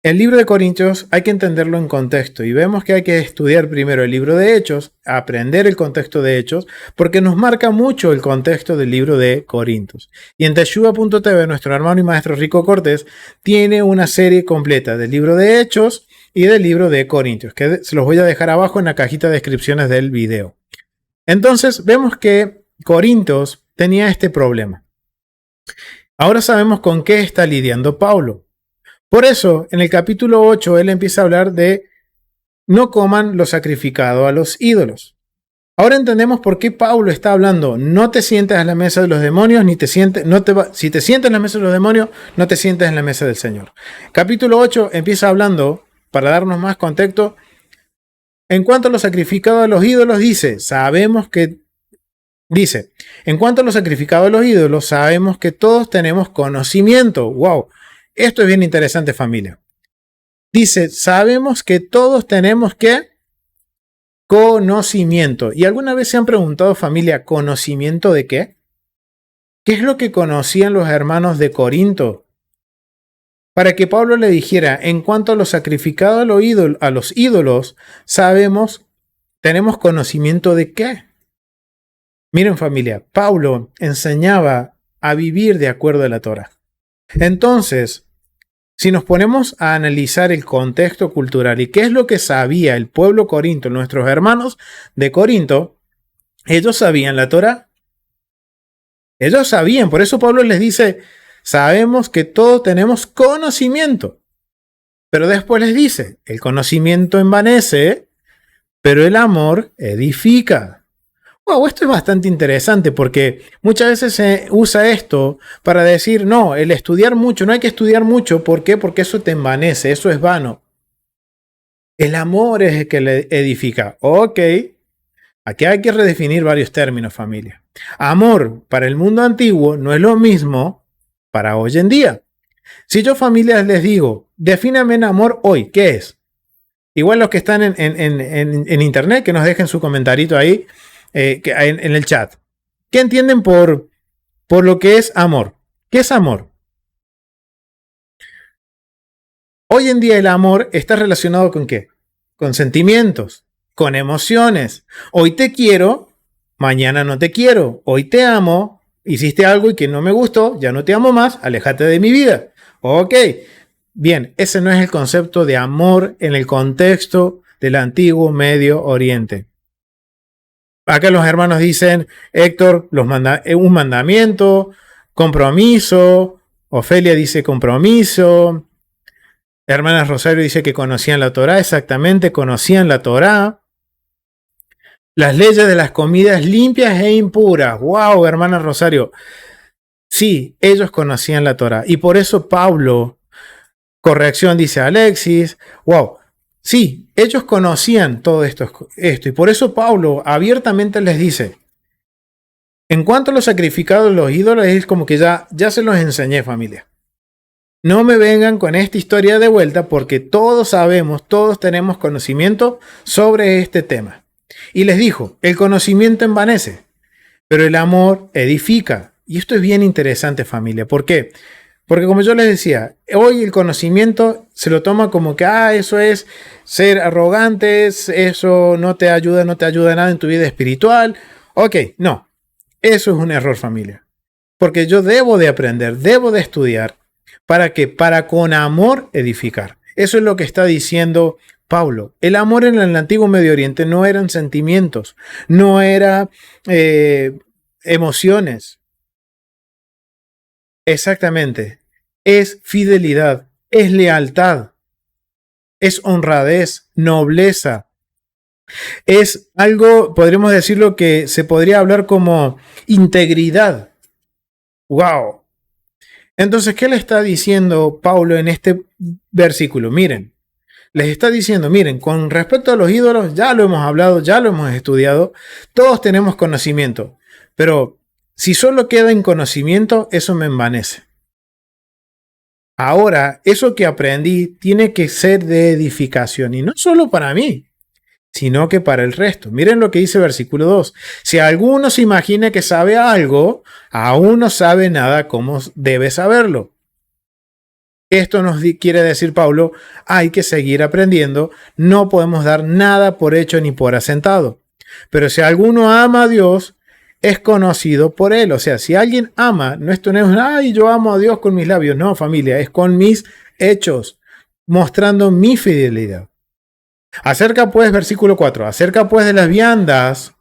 el libro de Corintios hay que entenderlo en contexto y vemos que hay que estudiar primero el libro de Hechos, aprender el contexto de Hechos, porque nos marca mucho el contexto del libro de Corintios. Y en Teshuvah.tv, nuestro hermano y maestro Rico Cortés tiene una serie completa del libro de Hechos y del libro de Corintios, que se los voy a dejar abajo en la cajita de descripciones del video. Entonces vemos que Corintios tenía este problema. Ahora sabemos con qué está lidiando Pablo. Por eso, en el capítulo 8, él empieza a hablar de no coman lo sacrificado a los ídolos. Ahora entendemos por qué Pablo está hablando, no te sientes a la mesa de los demonios, si te sientes en la mesa de los demonios, no te sientes en la mesa del Señor. Capítulo 8 empieza hablando, para darnos más contexto, en cuanto a lo sacrificado a los ídolos, en cuanto a lo sacrificado a los ídolos, sabemos que todos tenemos conocimiento. ¡Wow! Esto es bien interesante, familia. Dice, sabemos que todos tenemos ¿qué? Conocimiento. ¿Y alguna vez se han preguntado, familia, conocimiento de qué? ¿Qué es lo que conocían los hermanos de Corinto? Para que Pablo le dijera, en cuanto a lo sacrificado a los ídolos, tenemos conocimiento de qué. Miren, familia, Pablo enseñaba a vivir de acuerdo a la Torá. Entonces, si nos ponemos a analizar el contexto cultural y qué es lo que sabía el pueblo corinto, nuestros hermanos de Corinto, ellos sabían la Torá. Ellos sabían, por eso Pablo les dice, sabemos que todos tenemos conocimiento. Pero después les dice, el conocimiento envanece, pero el amor edifica. Wow, esto es bastante interesante porque muchas veces se usa esto para decir, no, el estudiar mucho, no hay que estudiar mucho. ¿Por qué? Porque eso te envanece, eso es vano. El amor es el que le edifica. Ok, aquí hay que redefinir varios términos, familia. Amor para el mundo antiguo no es lo mismo para hoy en día. Si yo, familia, les digo, defíname en amor hoy, ¿qué es? Igual los que están en internet, que nos dejen su comentarito ahí. En el chat. ¿Qué entienden por lo que es amor? ¿Qué es amor? Hoy en día el amor está relacionado ¿con qué? Con sentimientos, con emociones. Hoy te quiero, mañana no te quiero. Hoy te amo, hiciste algo y que no me gustó, ya no te amo más, aléjate de mi vida. Ok, bien, ese no es el concepto de amor en el contexto del antiguo Medio Oriente. Acá los hermanos dicen, Héctor, un mandamiento, compromiso. Ofelia dice compromiso. Hermana Rosario dice que conocían la Torá, exactamente, conocían la Torá. Las leyes de las comidas limpias e impuras. ¡Wow, hermana Rosario! Sí, ellos conocían la Torá. Y por eso Pablo, corrección, dice Alexis. ¡Wow! Sí, ellos conocían todo esto. Y por eso Pablo abiertamente les dice, en cuanto a los sacrificados, los ídolos, es como que ya se los enseñé, familia. No me vengan con esta historia de vuelta porque todos sabemos, todos tenemos conocimiento sobre este tema. Y les dijo, el conocimiento envanece, pero el amor edifica. Y esto es bien interesante, familia. ¿Por qué? Porque como yo les decía, hoy el conocimiento se lo toma como que, eso es ser arrogantes, eso no te ayuda nada en tu vida espiritual. Ok, no, eso es un error, familia. Porque yo debo de aprender, debo de estudiar. ¿Para qué? Para con amor edificar. Eso es lo que está diciendo Pablo. El amor en el antiguo Medio Oriente no eran sentimientos, no era emociones. Exactamente. Es fidelidad, es lealtad, es honradez, nobleza. Es algo, podríamos decirlo, que se podría hablar como integridad. ¡Wow! Entonces, ¿qué le está diciendo Pablo en este versículo? Miren, les está diciendo, miren, con respecto a los ídolos, ya lo hemos hablado, ya lo hemos estudiado, todos tenemos conocimiento, pero si solo queda en conocimiento, eso me envanece. Ahora, eso que aprendí tiene que ser de edificación, y no solo para mí, sino que para el resto. Miren lo que dice versículo 2. Si alguno se imagina que sabe algo, aún no sabe nada como debe saberlo. Esto nos quiere decir Pablo, hay que seguir aprendiendo, no podemos dar nada por hecho ni por asentado. Pero si alguno ama a Dios, es conocido por él. O sea, si alguien ama, esto no es, ay, yo amo a Dios con mis labios. No, familia, es con mis hechos, mostrando mi fidelidad. Acerca pues, versículo 4, acerca pues de las viandas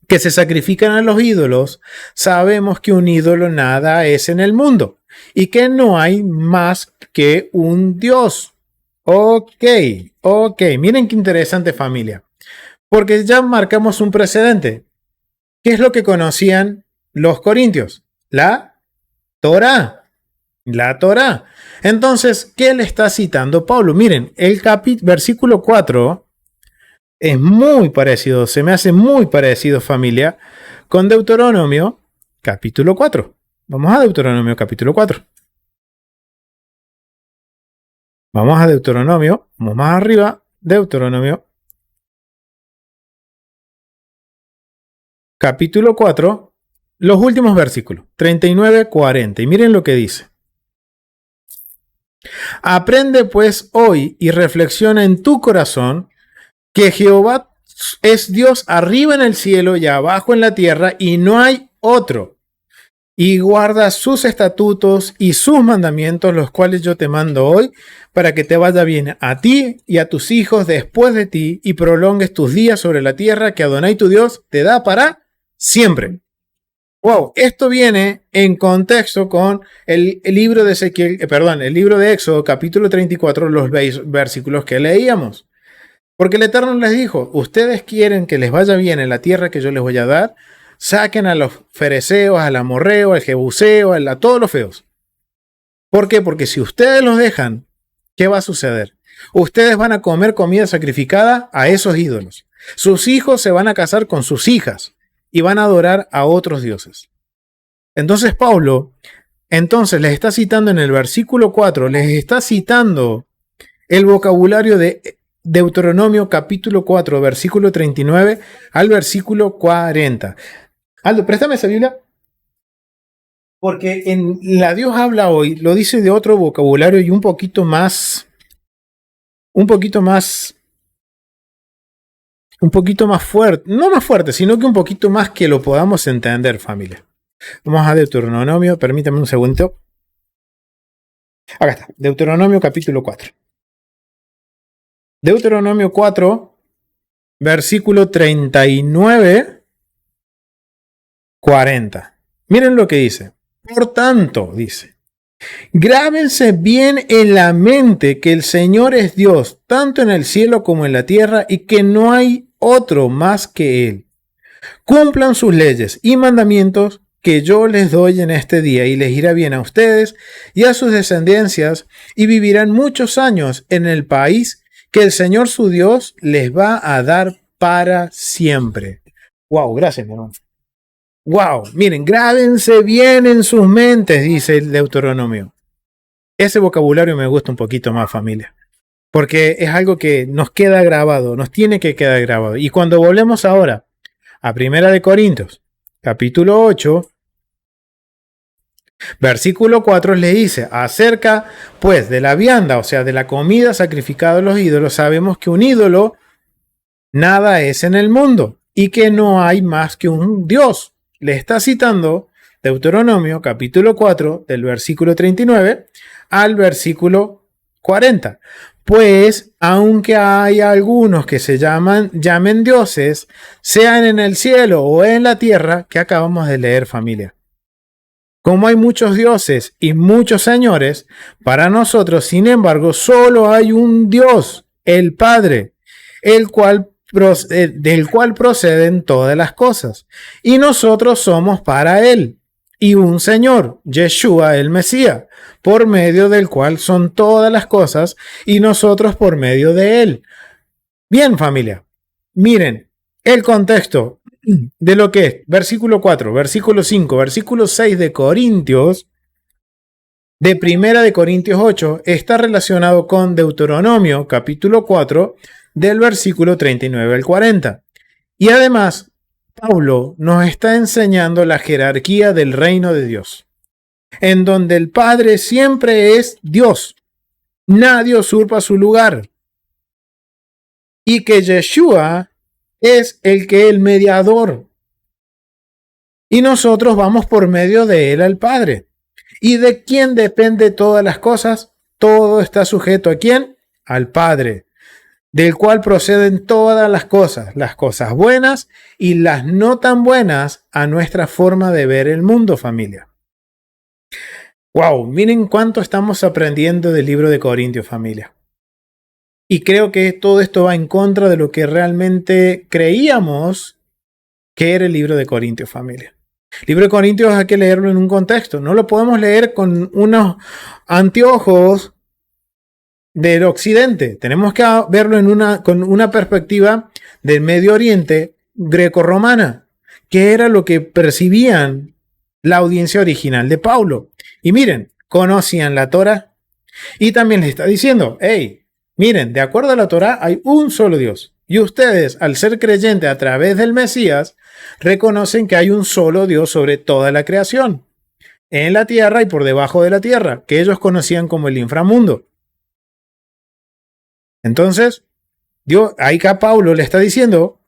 que se sacrifican a los ídolos, sabemos que un ídolo nada es en el mundo y que no hay más que un Dios. Ok, miren qué interesante, familia, porque ya marcamos un precedente. ¿Qué es lo que conocían los corintios? La Torá. La Torá. Entonces, ¿qué le está citando Pablo? Miren, el versículo 4 es muy parecido, se me hace muy parecido, familia, con Deuteronomio capítulo 4. Vamos a Deuteronomio capítulo 4. Vamos a Deuteronomio, vamos más arriba, Deuteronomio capítulo 4, los últimos versículos, 39, 40. Y miren lo que dice. Aprende pues hoy y reflexiona en tu corazón que Jehová es Dios arriba en el cielo y abajo en la tierra y no hay otro. Y guarda sus estatutos y sus mandamientos, los cuales yo te mando hoy, para que te vaya bien a ti y a tus hijos después de ti y prolongues tus días sobre la tierra que Adonai tu Dios te da para siempre. Wow, esto viene en contexto con el libro de Ezequiel, el libro de Éxodo, capítulo 34, los versículos que leíamos. Porque el Eterno les dijo, ustedes quieren que les vaya bien en la tierra que yo les voy a dar, saquen a los fereceos, al amorreo, al jebuseo, a todos los feos. ¿Por qué? Porque si ustedes los dejan, ¿qué va a suceder? Ustedes van a comer comida sacrificada a esos ídolos. Sus hijos se van a casar con sus hijas y van a adorar a otros dioses. Entonces Pablo, les está citando en el versículo 4, les está citando el vocabulario de Deuteronomio capítulo 4, versículo 39 al versículo 40. Aldo, préstame esa Biblia. Porque en la Dios habla hoy lo dice de otro vocabulario y un poquito más fuerte, no más fuerte, sino que un poquito más que lo podamos entender, familia. Vamos a Deuteronomio, permítame un segundo. Acá está, Deuteronomio capítulo 4. Deuteronomio 4, versículo 39, 40. Miren lo que dice. Por tanto, dice, grábense bien en la mente que el Señor es Dios, tanto en el cielo como en la tierra, y que no hay otro más que Él. Cumplan sus leyes y mandamientos que yo les doy en este día, y les irá bien a ustedes y a sus descendencias, y vivirán muchos años en el país que el Señor su Dios les va a dar para siempre. Wow, gracias, mi hermano. Wow, miren, grábense bien en sus mentes, dice el Deuteronomio. Ese vocabulario me gusta un poquito más, familia, porque es algo que nos queda grabado, nos tiene que quedar grabado. Y cuando volvemos ahora a Primera de Corintios, capítulo 8, versículo 4 le dice, acerca pues de la vianda, o sea, de la comida sacrificada a los ídolos, sabemos que un ídolo nada es en el mundo y que no hay más que un Dios. Le está citando Deuteronomio capítulo 4 del versículo 39 al versículo 40. Pues aunque hay algunos que se llamen dioses, sean en el cielo o en la tierra, que acabamos de leer, familia. Como hay muchos dioses y muchos señores, para nosotros, sin embargo, solo hay un Dios, el Padre, del cual proceden todas las cosas. Y nosotros somos para Él. Y un Señor, Yeshua el Mesías, por medio del cual son todas las cosas, y nosotros por medio de Él. Bien, familia, miren el contexto de lo que es versículo 4, versículo 5, versículo 6 de Corintios, de Primera de Corintios 8, está relacionado con Deuteronomio capítulo 4, del versículo 39 al 40. Y además, Pablo nos está enseñando la jerarquía del reino de Dios, en donde el Padre siempre es Dios, nadie usurpa su lugar, y que Yeshua es el mediador. Y nosotros vamos por medio de él al Padre. ¿Y de quién depende todas las cosas? Todo está sujeto ¿a quién? Al Padre, del cual proceden todas las cosas buenas y las no tan buenas a nuestra forma de ver el mundo, familia. Wow, miren cuánto estamos aprendiendo del libro de Corintios, familia. Y creo que todo esto va en contra de lo que realmente creíamos que era el libro de Corintios, familia. El libro de Corintios hay que leerlo en un contexto. No lo podemos leer con unos anteojos del occidente. Tenemos que verlo con una perspectiva del Medio Oriente greco-romana, que era lo que percibían la audiencia original de Pablo. Y miren, conocían la Torá. Y también les está diciendo, hey, miren, de acuerdo a la Torá hay un solo Dios. Y ustedes, al ser creyentes a través del Mesías, reconocen que hay un solo Dios sobre toda la creación, en la tierra y por debajo de la tierra, que ellos conocían como el inframundo. Entonces, ahí acá Pablo le está diciendo,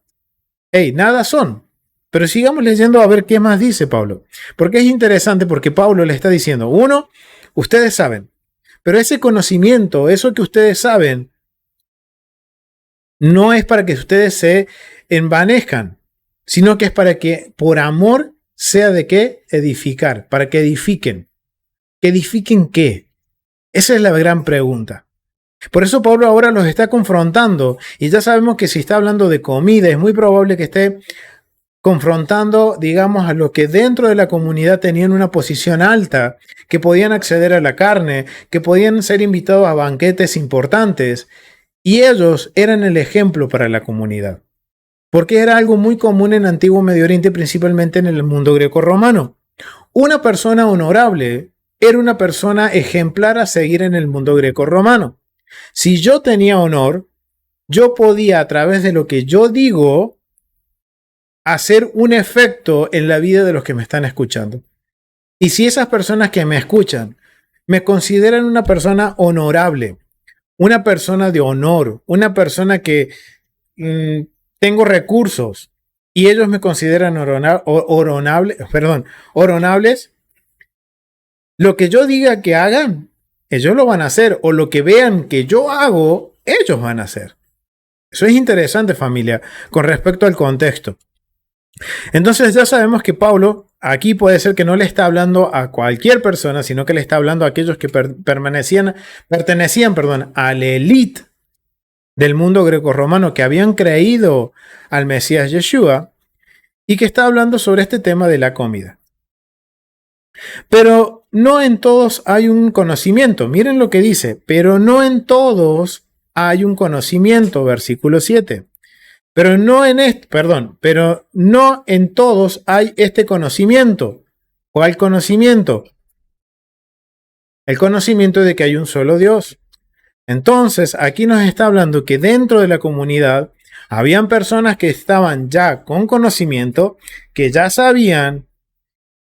hey, nada son. Pero sigamos leyendo a ver qué más dice Pablo. Porque es interesante porque Pablo le está diciendo, uno, ustedes saben, pero ese conocimiento, eso que ustedes saben, no es para que ustedes se envanezcan, sino que es para que por amor sea de qué edificar, para que edifiquen. ¿Que edifiquen qué? Esa es la gran pregunta. Por eso Pablo ahora los está confrontando y ya sabemos que si está hablando de comida es muy probable que esté confrontando, digamos, a los que dentro de la comunidad tenían una posición alta, que podían acceder a la carne, que podían ser invitados a banquetes importantes, y ellos eran el ejemplo para la comunidad, porque era algo muy común en el antiguo Medio Oriente, principalmente en el mundo greco-romano. Una persona honorable era una persona ejemplar a seguir en el mundo greco-romano. Si yo tenía honor, yo podía, a través de lo que yo digo, hacer un efecto en la vida de los que me están escuchando. Y si esas personas que me escuchan me consideran una persona honorable, una persona de honor, una persona que mm, tengo recursos y ellos me consideran oronables, lo que yo diga que hagan, ellos lo van a hacer, o lo que vean que yo hago, ellos van a hacer. Eso es interesante, familia, con respecto al contexto. Entonces ya sabemos que Pablo aquí puede ser que no le está hablando a cualquier persona, sino que le está hablando a aquellos que pertenecían, a la élite del mundo grecorromano, que habían creído al Mesías Yeshua, y que está hablando sobre este tema de la comida. Pero no en todos hay un conocimiento. Miren lo que dice, pero no en todos hay un conocimiento, versículo 7. Pero no en todos hay este conocimiento. ¿Cuál conocimiento? El conocimiento de que hay un solo Dios. Entonces, aquí nos está hablando que dentro de la comunidad habían personas que estaban ya con conocimiento, que ya sabían,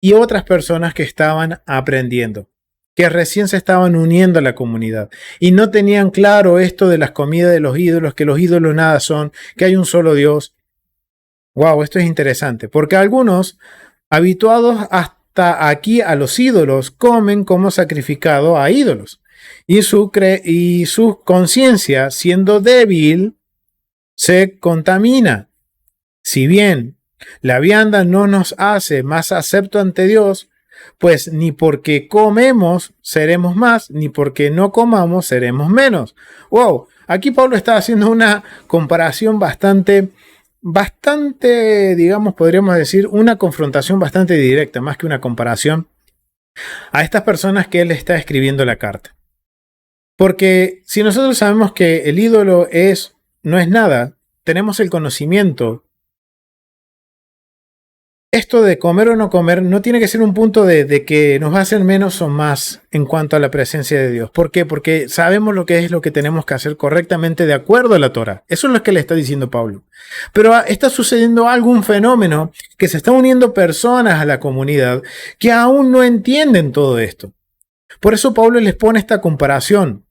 y otras personas que estaban aprendiendo, que recién se estaban uniendo a la comunidad y no tenían claro esto de las comidas de los ídolos, que los ídolos nada son, que hay un solo Dios. Wow, esto es interesante, porque algunos, habituados hasta aquí a los ídolos, comen como sacrificado a ídolos. Y su conciencia, siendo débil, se contamina. Si bien la vianda no nos hace más acepto ante Dios, pues ni porque comemos seremos más, ni porque no comamos seremos menos. Wow, aquí Pablo está haciendo una comparación bastante, digamos, podríamos decir, una confrontación bastante directa, más que una comparación, a estas personas que él está escribiendo la carta. Porque si nosotros sabemos que el ídolo no es nada, tenemos el conocimiento. Esto de comer o no comer no tiene que ser un punto de que nos va a hacer menos o más en cuanto a la presencia de Dios. ¿Por qué? Porque sabemos lo que es lo que tenemos que hacer correctamente de acuerdo a la Torah. Eso es lo que le está diciendo Pablo. Pero está sucediendo algún fenómeno que se están uniendo personas a la comunidad que aún no entienden todo esto. Por eso Pablo les pone esta comparación.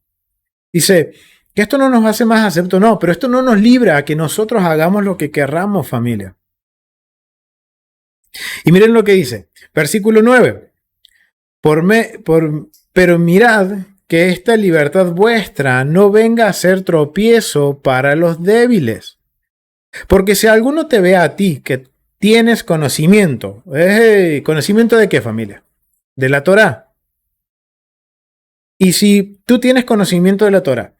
Dice que esto no nos hace más acepto, no, pero esto no nos libra a que nosotros hagamos lo que querramos, familia. Y miren lo que dice, versículo 9. Pero mirad que esta libertad vuestra no venga a ser tropiezo para los débiles. Porque si alguno te ve a ti que tienes conocimiento, ¿conocimiento de qué, familia? De la Torá. Y si tú tienes conocimiento de la Torá,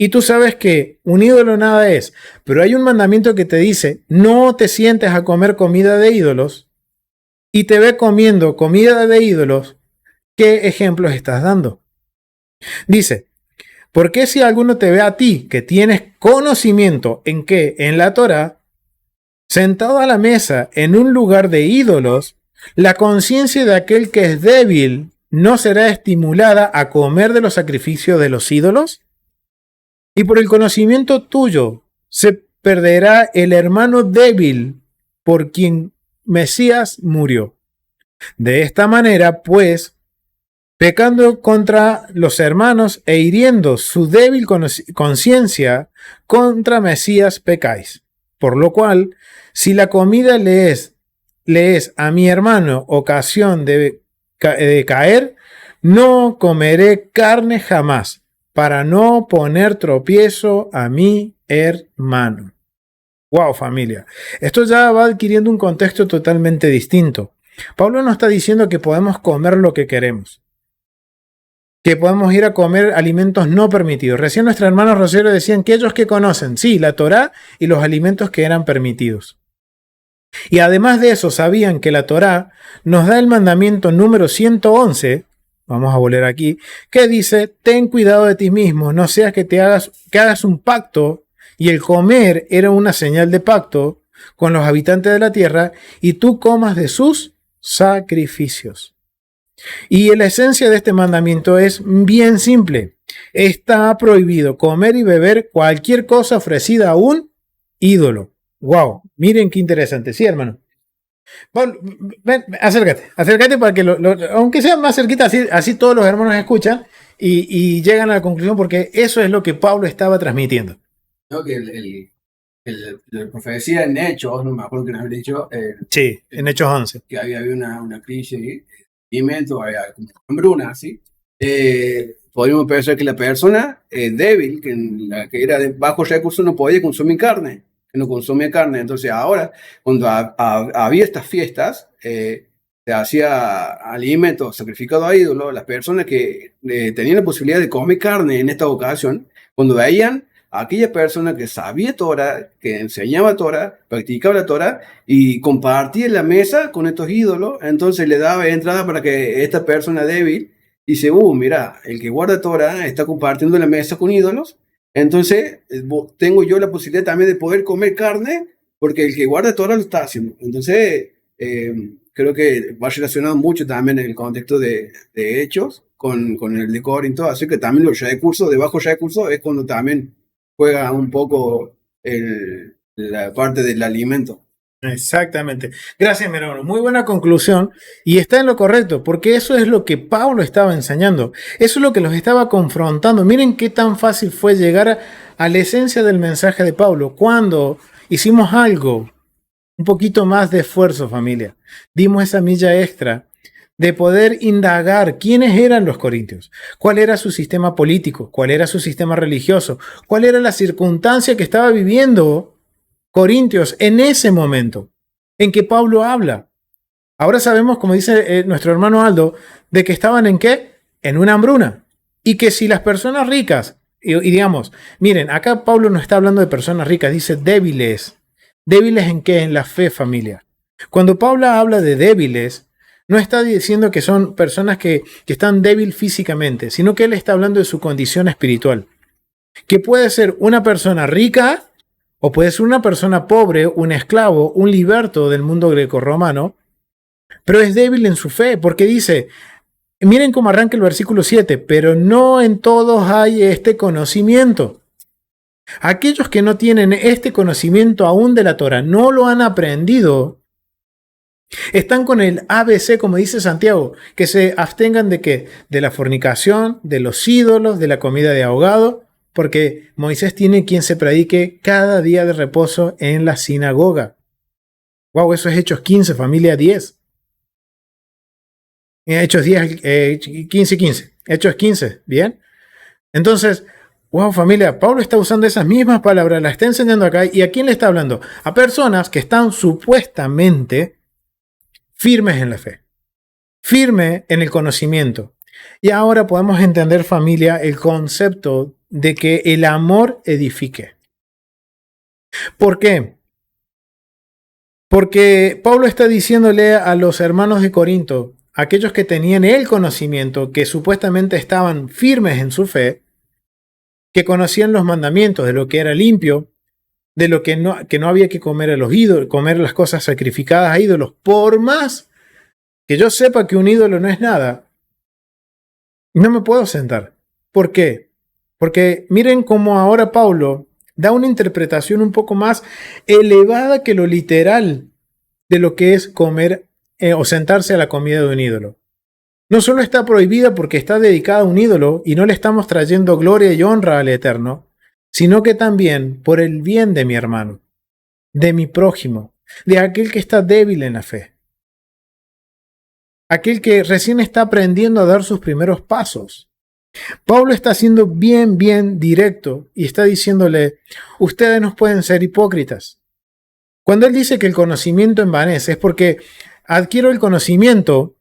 y tú sabes que un ídolo nada es, pero hay un mandamiento que te dice, no te sientes a comer comida de ídolos, y te ve comiendo comida de ídolos, ¿qué ejemplos estás dando? Dice, ¿por qué si alguno te ve a ti que tienes conocimiento en qué? En la Torá, sentado a la mesa en un lugar de ídolos, la conciencia de aquel que es débil no será estimulada a comer de los sacrificios de los ídolos? Y por el conocimiento tuyo se perderá el hermano débil por quien Mesías murió. De esta manera, pues, pecando contra los hermanos e hiriendo su débil conciencia, contra Mesías pecáis. Por lo cual, si la comida le es a mi hermano ocasión de caer, no comeré carne jamás, para no poner tropiezo a mi hermano. Wow, familia. Esto ya va adquiriendo un contexto totalmente distinto. Pablo no está diciendo que podemos comer lo que queremos, que podemos ir a comer alimentos no permitidos. Recién nuestra hermana Rosario decían que ellos que conocen, sí, la Torá y los alimentos que eran permitidos. Y además de eso, sabían que la Torá nos da el mandamiento número 111, vamos a volver aquí, que dice, ten cuidado de ti mismo, no seas que hagas un pacto. Y el comer era una señal de pacto con los habitantes de la tierra y tú comas de sus sacrificios. Y la esencia de este mandamiento es bien simple. Está prohibido comer y beber cualquier cosa ofrecida a un ídolo. Wow, miren qué interesante, ¿sí, hermano? Pablo, ven, acércate para que, aunque sea más cerquita, así todos los hermanos escuchan y llegan a la conclusión, porque eso es lo que Pablo estaba transmitiendo. ¿No? Que la profecía en Hechos, no me acuerdo que nos había dicho, Sí, en Hechos 11. que había una crisis de alimento, había como hambruna, ¿sí? Podríamos pensar que la persona débil, que era de bajos recursos, no podía consumir carne, que no consumía carne. Entonces ahora, cuando había estas fiestas, se hacía alimento sacrificado a ídolos, las personas que tenían la posibilidad de comer carne en esta ocasión, cuando veían a aquella persona que sabía Torah, que enseñaba Torah, practicaba la Torah y compartía la mesa con estos ídolos, entonces le daba entrada para que esta persona débil dice, mira, el que guarda Torah está compartiendo la mesa con ídolos, entonces tengo yo la posibilidad también de poder comer carne porque el que guarda Torah lo está haciendo. Entonces, creo que va relacionado mucho también en el contexto de Hechos con el de Corinto, así que también los recursos, de bajos recursos, es cuando también juega un poco la parte del alimento. Exactamente. Gracias, mi hermano. Muy buena conclusión. Y está en lo correcto, porque eso es lo que Pablo estaba enseñando. Eso es lo que los estaba confrontando. Miren qué tan fácil fue llegar a la esencia del mensaje de Pablo. Cuando hicimos algo, un poquito más de esfuerzo, familia. Dimos esa milla extra de poder indagar quiénes eran los corintios, cuál era su sistema político, cuál era su sistema religioso, cuál era la circunstancia que estaba viviendo Corintios en ese momento en que Pablo habla. Ahora sabemos, como dice nuestro hermano Aldo, de que estaban en qué? En una hambruna. Y que si las personas ricas, y digamos, miren, acá Pablo no está hablando de personas ricas, dice débiles. ¿Débiles en qué? En la fe, familia. Cuando Pablo habla de débiles, no está diciendo que son personas que están débil físicamente, sino que él está hablando de su condición espiritual. Que puede ser una persona rica o puede ser una persona pobre, un esclavo, un liberto del mundo grecorromano, pero es débil en su fe, porque dice, miren cómo arranca el versículo 7, pero no en todos hay este conocimiento. Aquellos que no tienen este conocimiento aún de la Torah, no lo han aprendido, están con el ABC, como dice Santiago, que se abstengan de qué? De la fornicación, de los ídolos, de la comida de ahogado, porque Moisés tiene quien se predique cada día de reposo en la sinagoga. Wow, eso es Hechos 15, familia 10. Hechos 10, 15, 15. Hechos 15, ¿bien? Entonces, wow, familia, Pablo está usando esas mismas palabras, las está enseñando acá. ¿Y a quién le está hablando? A personas que están supuestamente firmes en la fe, firmes en el conocimiento. Y ahora podemos entender, familia, el concepto de que el amor edifique. ¿Por qué? Porque Pablo está diciéndole a los hermanos de Corinto, aquellos que tenían el conocimiento, que supuestamente estaban firmes en su fe, que conocían los mandamientos de lo que era limpio, de lo que no había que comer a los ídolos, comer las cosas sacrificadas a ídolos, por más que yo sepa que un ídolo no es nada, no me puedo sentar. ¿Por qué? Porque miren cómo ahora Pablo da una interpretación un poco más elevada que lo literal de lo que es comer o sentarse a la comida de un ídolo. No solo está prohibida porque está dedicada a un ídolo y no le estamos trayendo gloria y honra al Eterno, sino que también por el bien de mi hermano, de mi prójimo, de aquel que está débil en la fe, aquel que recién está aprendiendo a dar sus primeros pasos. Pablo está siendo bien directo y está diciéndole, ustedes no pueden ser hipócritas. Cuando él dice que el conocimiento envanece, es porque adquiero el conocimiento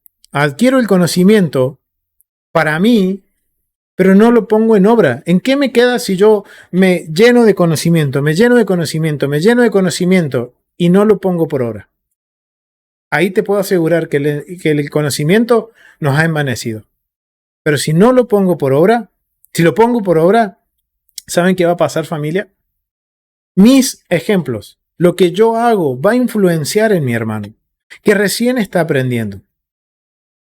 para mí, pero no lo pongo en obra. ¿En qué me queda si yo me lleno de conocimiento y no lo pongo por obra? Ahí te puedo asegurar que el conocimiento nos ha envanecido. Pero si no lo pongo por obra, si lo pongo por obra, ¿saben qué va a pasar, familia? Mis ejemplos, lo que yo hago, va a influenciar en mi hermano, que recién está aprendiendo.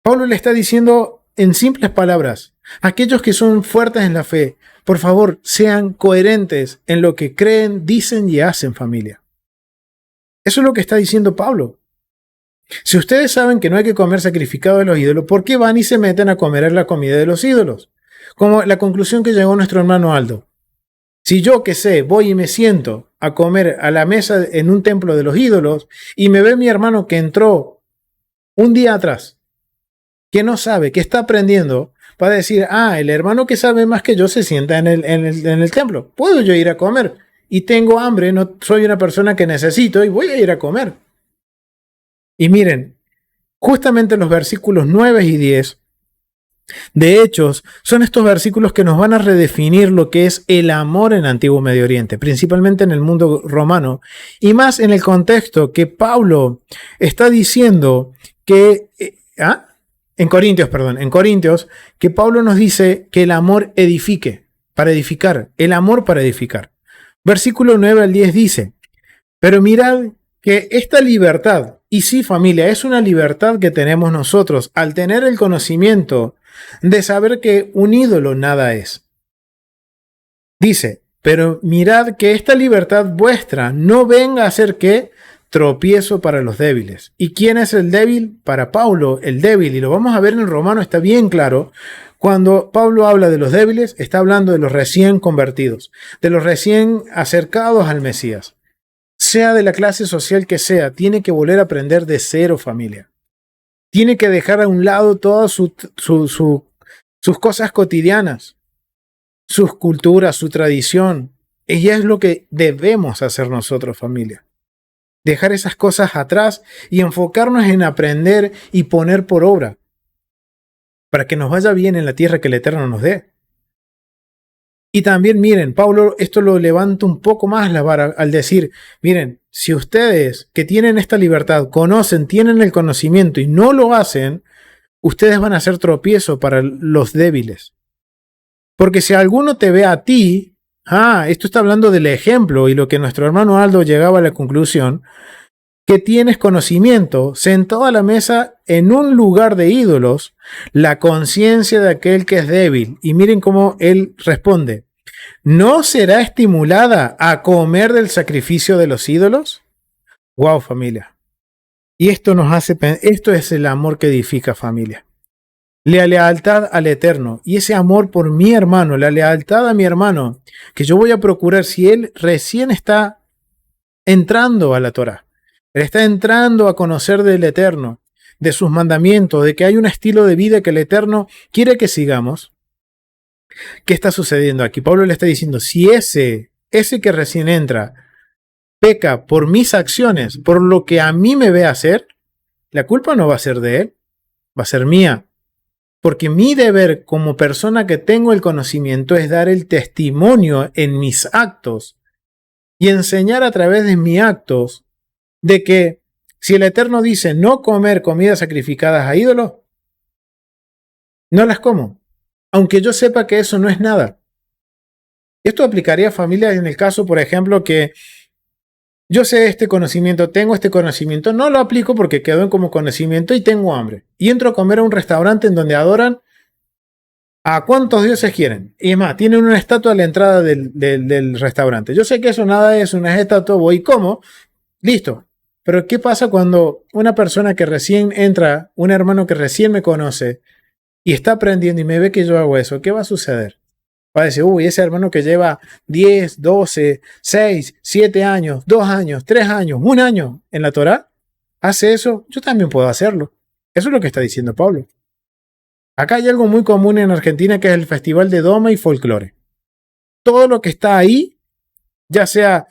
Pablo le está diciendo en simples palabras, aquellos que son fuertes en la fe, por favor, sean coherentes en lo que creen, dicen y hacen, familia. Eso es lo que está diciendo Pablo. Si ustedes saben que no hay que comer sacrificado de los ídolos, ¿por qué van y se meten a comer la comida de los ídolos? Como la conclusión que llegó nuestro hermano Aldo. Si yo que sé, voy y me siento a comer a la mesa en un templo de los ídolos y me ve mi hermano que entró un día atrás, que no sabe, que está aprendiendo, para decir, el hermano que sabe más que yo se sienta en el templo. Puedo yo ir a comer y tengo hambre, no soy una persona que necesito y voy a ir a comer. Y miren, justamente los versículos 9 y 10 de Hechos son estos versículos que nos van a redefinir lo que es el amor en el Antiguo Medio Oriente, principalmente en el mundo romano, y más en el contexto que Pablo está diciendo que, en Corintios, que Pablo nos dice que el amor edifique, para edificar, el amor para edificar. Versículo 9 al 10 dice, pero mirad que esta libertad, y sí familia, es una libertad que tenemos nosotros al tener el conocimiento de saber que un ídolo nada es. Dice, pero mirad que esta libertad vuestra no venga a ser que tropiezo para los débiles. ¿Y quién es el débil? Para Pablo, el débil, y lo vamos a ver en el Romano, está bien claro. Cuando Pablo habla de los débiles, está hablando de los recién convertidos, de los recién acercados al Mesías. Sea de la clase social que sea, tiene que volver a aprender de cero, familia. Tiene que dejar a un lado todas sus cosas cotidianas, sus culturas, su tradición. Y es lo que debemos hacer nosotros, familia. Dejar esas cosas atrás y enfocarnos en aprender y poner por obra, para que nos vaya bien en la tierra que el Eterno nos dé. Y también miren, Pablo esto lo levanta un poco más la vara al decir, miren, si ustedes que tienen esta libertad conocen, tienen el conocimiento y no lo hacen, ustedes van a ser tropiezo para los débiles. Porque si alguno te ve a ti, esto está hablando del ejemplo y lo que nuestro hermano Aldo llegaba a la conclusión, que tienes conocimiento, sentado a la mesa en un lugar de ídolos, la conciencia de aquel que es débil. Y miren cómo él responde, ¿no será estimulada a comer del sacrificio de los ídolos? Wow, familia. Y esto esto es el amor que edifica, familia. La lealtad al Eterno y ese amor por mi hermano, la lealtad a mi hermano, que yo voy a procurar si él recién está entrando a la Torá. Él está entrando a conocer del Eterno, de sus mandamientos, de que hay un estilo de vida que el Eterno quiere que sigamos. ¿Qué está sucediendo aquí? Pablo le está diciendo, si ese que recién entra peca por mis acciones, por lo que a mí me ve hacer, la culpa no va a ser de él, va a ser mía. Porque mi deber como persona que tengo el conocimiento es dar el testimonio en mis actos y enseñar a través de mis actos de que si el Eterno dice no comer comidas sacrificadas a ídolos, no las como, aunque yo sepa que eso no es nada. Esto aplicaría a familias en el caso, por ejemplo, que yo sé este conocimiento, tengo este conocimiento, no lo aplico porque quedó como conocimiento y tengo hambre. Y entro a comer a un restaurante en donde adoran a cuántos dioses quieren. Y es más, tienen una estatua a la entrada del restaurante. Yo sé que eso nada es una estatua, voy y como, listo. Pero ¿qué pasa cuando una persona que recién entra, un hermano que recién me conoce y está aprendiendo y me ve que yo hago eso? ¿Qué va a suceder? Va a decir, uy, ese hermano que lleva 10, 12, 6, 7 años, 2 años, 3 años, 1 año en la Torá, hace eso, yo también puedo hacerlo. Eso es lo que está diciendo Pablo. Acá hay algo muy común en Argentina que es el Festival de Doma y Folclore. Todo lo que está ahí, ya sea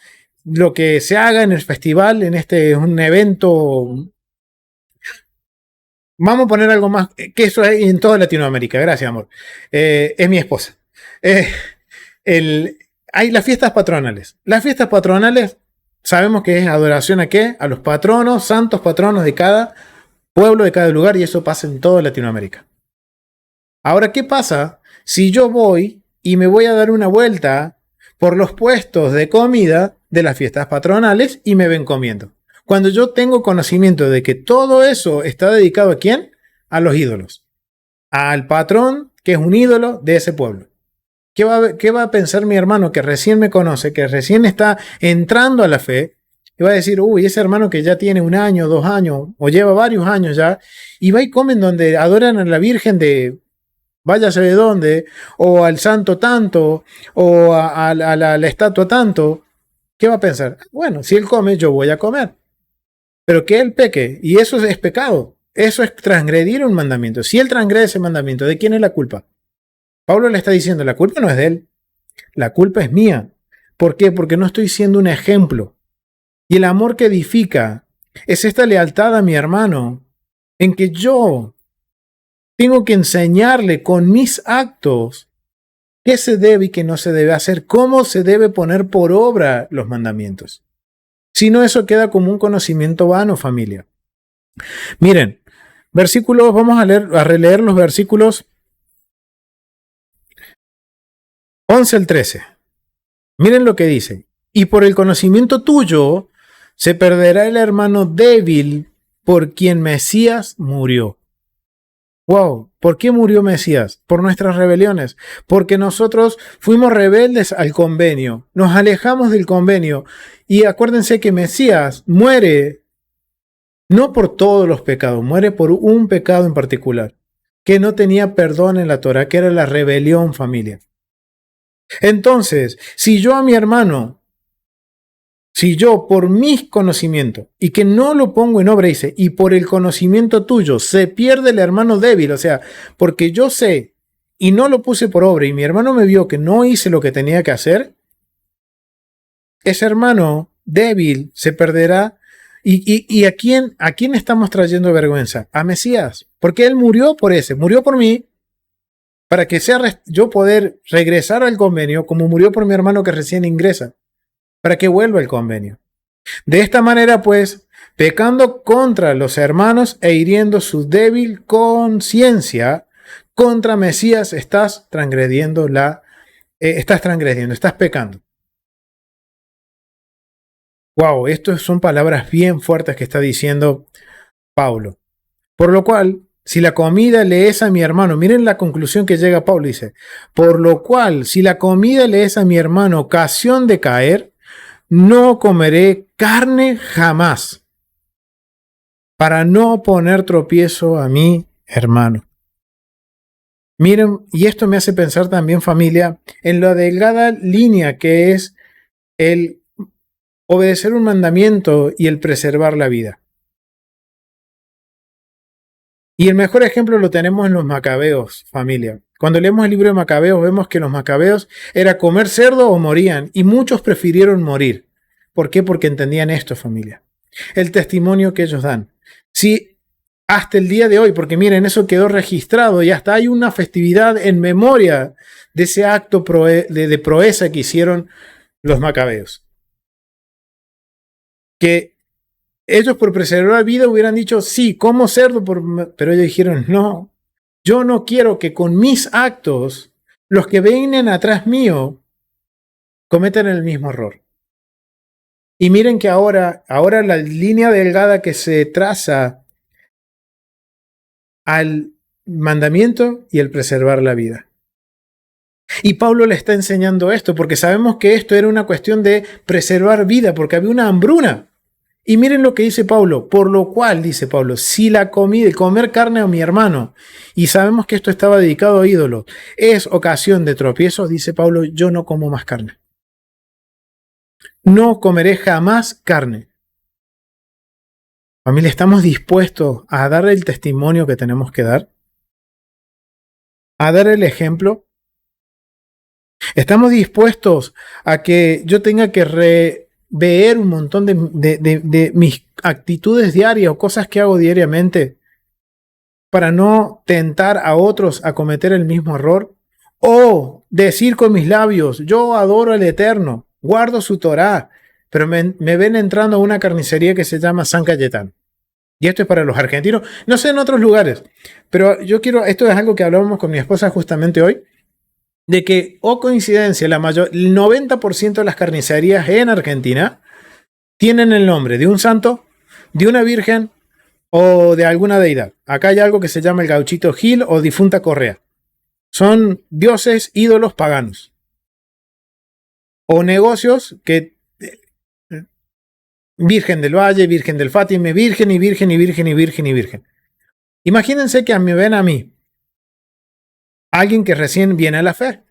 lo que se haga en el festival, en un evento, vamos a poner algo más, que eso hay en toda Latinoamérica, gracias amor, es mi esposa. Hay las fiestas patronales. Las fiestas patronales sabemos que es adoración a qué? A los patronos, santos patronos de cada pueblo, de cada lugar, y eso pasa en toda Latinoamérica. Ahora, ¿qué pasa si yo voy y me voy a dar una vuelta por los puestos de comida de las fiestas patronales y me ven comiendo? Cuando yo tengo conocimiento de que todo eso está dedicado ¿a quién? A los ídolos. Al patrón, que es un ídolo de ese pueblo. ¿Qué va a pensar mi hermano que recién me conoce, que recién está entrando a la fe Y va a decir, uy, ese hermano que ya tiene 1 año, 2 años, o lleva varios años ya, y va y comen donde adoran a la Virgen de váyase de dónde, o al santo tanto, o a la estatua tanto. ¿Qué va a pensar? Bueno, si él come, yo voy a comer. Pero que él peque, y eso es pecado. Eso es transgredir un mandamiento. Si él transgrede ese mandamiento, ¿de quién es la culpa? Pablo le está diciendo, la culpa no es de él, la culpa es mía. ¿Por qué? Porque no estoy siendo un ejemplo. Y el amor que edifica es esta lealtad a mi hermano, en que yo tengo que enseñarle con mis actos qué se debe y qué no se debe hacer, cómo se debe poner por obra los mandamientos. Si no, eso queda como un conocimiento vano, familia. Miren, versículos, vamos a releer los versículos 11 al 13. Miren lo que dice. Y por el conocimiento tuyo se perderá el hermano débil por quien Mesías murió. Wow, ¿por qué murió Mesías? Por nuestras rebeliones. Porque nosotros fuimos rebeldes al convenio, nos alejamos del convenio. Y acuérdense que Mesías muere no por todos los pecados, muere por un pecado en particular, que no tenía perdón en la Torah, que era la rebelión, familia. Entonces, si yo a mi hermano, si yo por mis conocimientos, y que no lo pongo en obra, dice, y por el conocimiento tuyo se pierde el hermano débil, o sea, porque yo sé y no lo puse por obra, y mi hermano me vio que no hice lo que tenía que hacer, ese hermano débil se perderá. ¿Y a quién estamos trayendo vergüenza? A Mesías, porque él murió por murió por mí, para que sea yo poder regresar al convenio, como murió por mi hermano que recién ingresa, para que vuelva al convenio. De esta manera, pues, pecando contra los hermanos e hiriendo su débil conciencia, contra Mesías estás transgrediendo, estás pecando. Wow, estas son palabras bien fuertes que está diciendo Pablo. Por lo cual, si la comida le es a mi hermano, miren la conclusión que llega Pablo, dice, por lo cual, si la comida le es a mi hermano ocasión de caer, no comeré carne jamás, para no poner tropiezo a mi hermano. Miren, y esto me hace pensar también, familia, en la delgada línea que es el obedecer un mandamiento y el preservar la vida. Y el mejor ejemplo lo tenemos en los macabeos, familia. Cuando leemos el libro de Macabeos vemos que los macabeos era comer cerdo o morían, y muchos prefirieron morir. ¿Por qué? Porque entendían esto, familia. El testimonio que ellos dan. Si hasta el día de hoy, porque miren, eso quedó registrado y hasta hay una festividad en memoria de ese acto de proeza que hicieron los macabeos. Que ellos por preservar la vida hubieran dicho, sí, como cerdo, pero ellos dijeron, no, yo no quiero que con mis actos los que vienen atrás mío cometan el mismo error. Y miren que ahora la línea delgada que se traza al mandamiento y el preservar la vida. Y Pablo le está enseñando esto porque sabemos que esto era una cuestión de preservar vida, porque había una hambruna. Y miren lo que dice Pablo, por lo cual, dice Pablo, si la comida, comer carne a mi hermano, y sabemos que esto estaba dedicado a ídolos, es ocasión de tropiezos, dice Pablo, yo no como más carne. No comeré jamás carne. Familia, ¿estamos dispuestos a dar el testimonio que tenemos que dar? ¿A dar el ejemplo? ¿Estamos dispuestos a que yo tenga que rever un montón de mis actitudes diarias o cosas que hago diariamente para no tentar a otros a cometer el mismo error? ¿O decir con mis labios, yo adoro al Eterno, guardo su Torá, pero me ven entrando a una carnicería que se llama San Cayetano? Y esto es para los argentinos, no sé en otros lugares, pero esto es algo que hablábamos con mi esposa justamente hoy, de que, coincidencia, el 90% de las carnicerías en Argentina tienen el nombre de un santo, de una virgen o de alguna deidad. Acá hay algo que se llama el Gauchito Gil o difunta Correa. Son dioses, ídolos paganos. O negocios que Virgen del Valle, Virgen del Fátima, Virgen y Virgen y Virgen y Virgen y Virgen. Imagínense que me ven a mí, alguien que recién viene a la fe.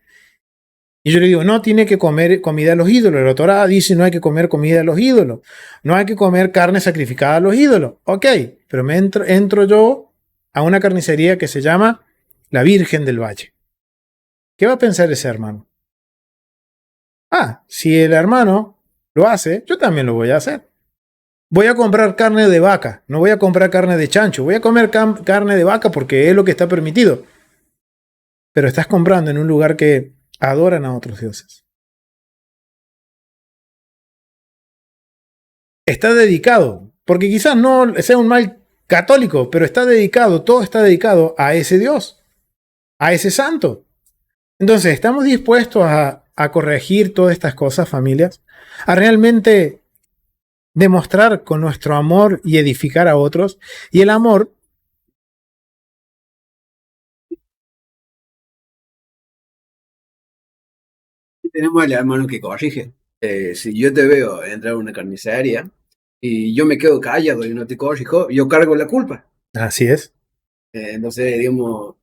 Y yo le digo, no tiene que comer comida a los ídolos. La Torá dice no hay que comer comida a los ídolos. No hay que comer carne sacrificada a los ídolos. Ok, pero entro yo a una carnicería que se llama la Virgen del Valle. ¿Qué va a pensar ese hermano? Ah, si el hermano lo hace, yo también lo voy a hacer. Voy a comprar carne de vaca, no voy a comprar carne de chancho. Voy a comer carne de vaca porque es lo que está permitido. Pero estás comprando en un lugar que adoran a otros dioses. Está dedicado, porque quizás no sea un mal católico, pero está dedicado, todo está dedicado a ese Dios, a ese santo. Entonces, ¿estamos dispuestos a corregir todas estas cosas, familias? A realmente demostrar con nuestro amor y edificar a otros. Y el amor Tenemos al hermano que corrige. Si yo te veo entrar a una carnicería y yo me quedo callado y no te corrijo, yo cargo la culpa. así es. Entonces, digamos,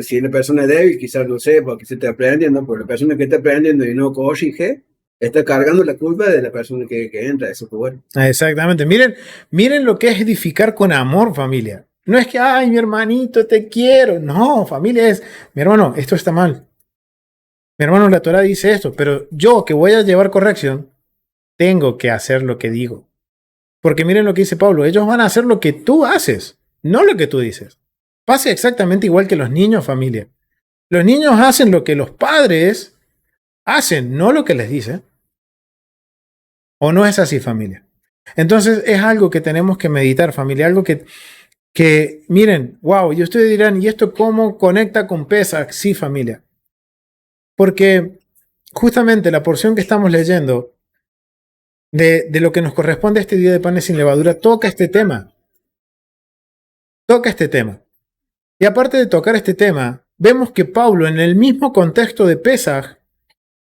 si la persona es débil, quizás no sepa, que se está aprendiendo, pero la persona que está aprendiendo y no corrige, está cargando la culpa de la persona que entra a ese lugar. Exactamente. Miren lo que es edificar con amor, familia. No es que, ay, mi hermanito, te quiero. No, familia es, mi hermano, esto está mal. Mi hermano, la Torah dice esto, pero yo que voy a llevar corrección, tengo que hacer lo que digo. Porque miren lo que dice Pablo, ellos van a hacer lo que tú haces, no lo que tú dices. Pasa exactamente igual que los niños, familia. Los niños hacen lo que los padres hacen, no lo que les dicen. ¿O no es así, familia? Entonces es algo que tenemos que meditar, familia, algo que miren, wow, y ustedes dirán, ¿y esto cómo conecta con Pesach? Sí, familia. Porque justamente la porción que estamos leyendo de lo que nos corresponde a este día de panes sin levadura toca este tema. Toca este tema. Y aparte de tocar este tema, vemos que Pablo, en el mismo contexto de Pesaj,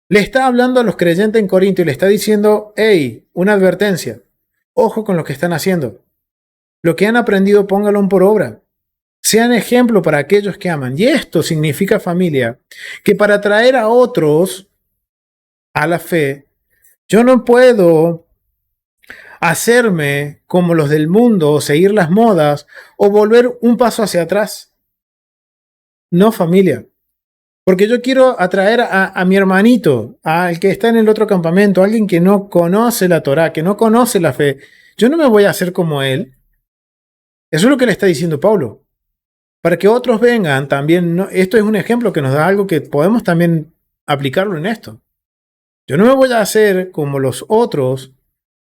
le está hablando a los creyentes en Corinto y le está diciendo, hey, una advertencia, ojo con lo que están haciendo. Lo que han aprendido, póngalo por obra. Sean ejemplo para aquellos que aman. Y esto significa, familia, que para traer a otros a la fe, yo no puedo hacerme como los del mundo, o seguir las modas, o volver un paso hacia atrás. No, familia. Porque yo quiero atraer a mi hermanito, al que está en el otro campamento, a alguien que no conoce la Torá, que no conoce la fe. Yo no me voy a hacer como él. Eso es lo que le está diciendo Pablo. Para que otros vengan también. Esto es un ejemplo que nos da algo que podemos también aplicarlo en esto. Yo no me voy a hacer como los otros,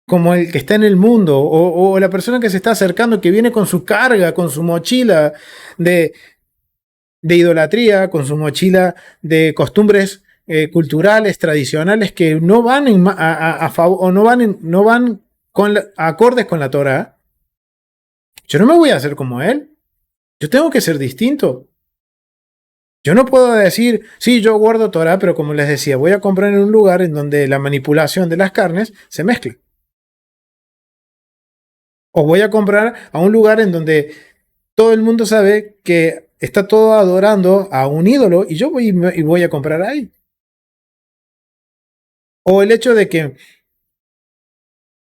como el que está en el mundo, o la persona que se está acercando, que viene con su carga, con su mochila de idolatría, con su mochila de costumbres culturales, tradicionales, que no van a favor, o no van acordes con la Torah. Yo no me voy a hacer como él. Yo tengo que ser distinto. Yo no puedo decir, sí, yo guardo Torah, pero como les decía, voy a comprar en un lugar en donde la manipulación de las carnes se mezcla. O voy a comprar a un lugar en donde todo el mundo sabe que está todo adorando a un ídolo y yo voy a comprar ahí. O el hecho de que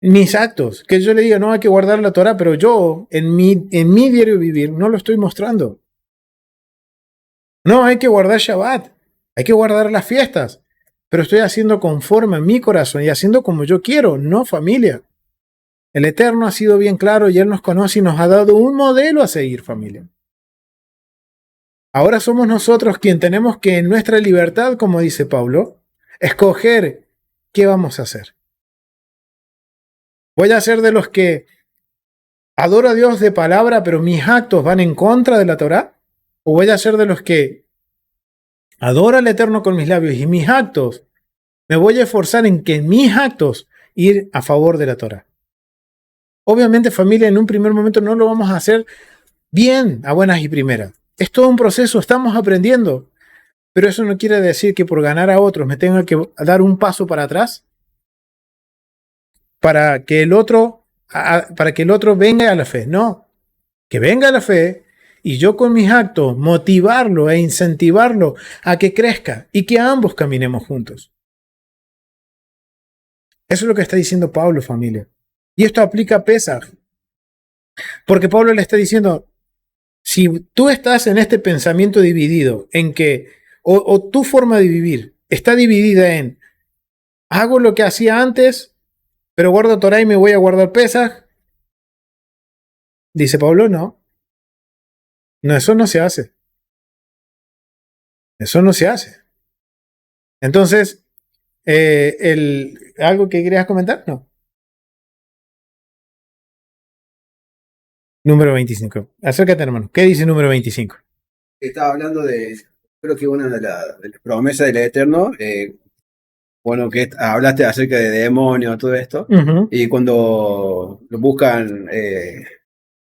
mis actos, que yo le diga, no hay que guardar la Torah, pero yo en mi diario vivir no lo estoy mostrando. No, hay que guardar Shabbat, hay que guardar las fiestas, pero estoy haciendo conforme a mi corazón y haciendo como yo quiero, no familia. El Eterno ha sido bien claro y Él nos conoce y nos ha dado un modelo a seguir, familia. Ahora somos nosotros quien tenemos que, en nuestra libertad, como dice Pablo, escoger qué vamos a hacer. Voy a ser de los que adoro a Dios de palabra, pero mis actos van en contra de la Torá. O voy a ser de los que adoro al Eterno con mis labios y mis actos, me voy a esforzar en que mis actos ir a favor de la Torá. Obviamente, familia, en un primer momento no lo vamos a hacer bien a buenas y primeras. Es todo un proceso, estamos aprendiendo. Pero eso no quiere decir que por ganar a otros me tenga que dar un paso para atrás. para que el otro venga a la fe. No, que venga a la fe y yo con mis actos motivarlo e incentivarlo a que crezca y que ambos caminemos juntos. Eso es lo que está diciendo Pablo, familia. Y esto aplica a Pesaj. Porque Pablo le está diciendo, si tú estás en este pensamiento dividido, en que, o tu forma de vivir está dividida en, hago lo que hacía antes, pero guardo Torah y me voy a guardar Pesaj, dice Pablo, no, eso no se hace. Eso no se hace. Entonces, ¿algo que querías comentar? No. Número 25. Acércate, hermano. ¿Qué dice número 25? Estaba hablando creo que una de las promesas del Eterno, bueno, que hablaste acerca de demonios, todo esto, y cuando lo buscan,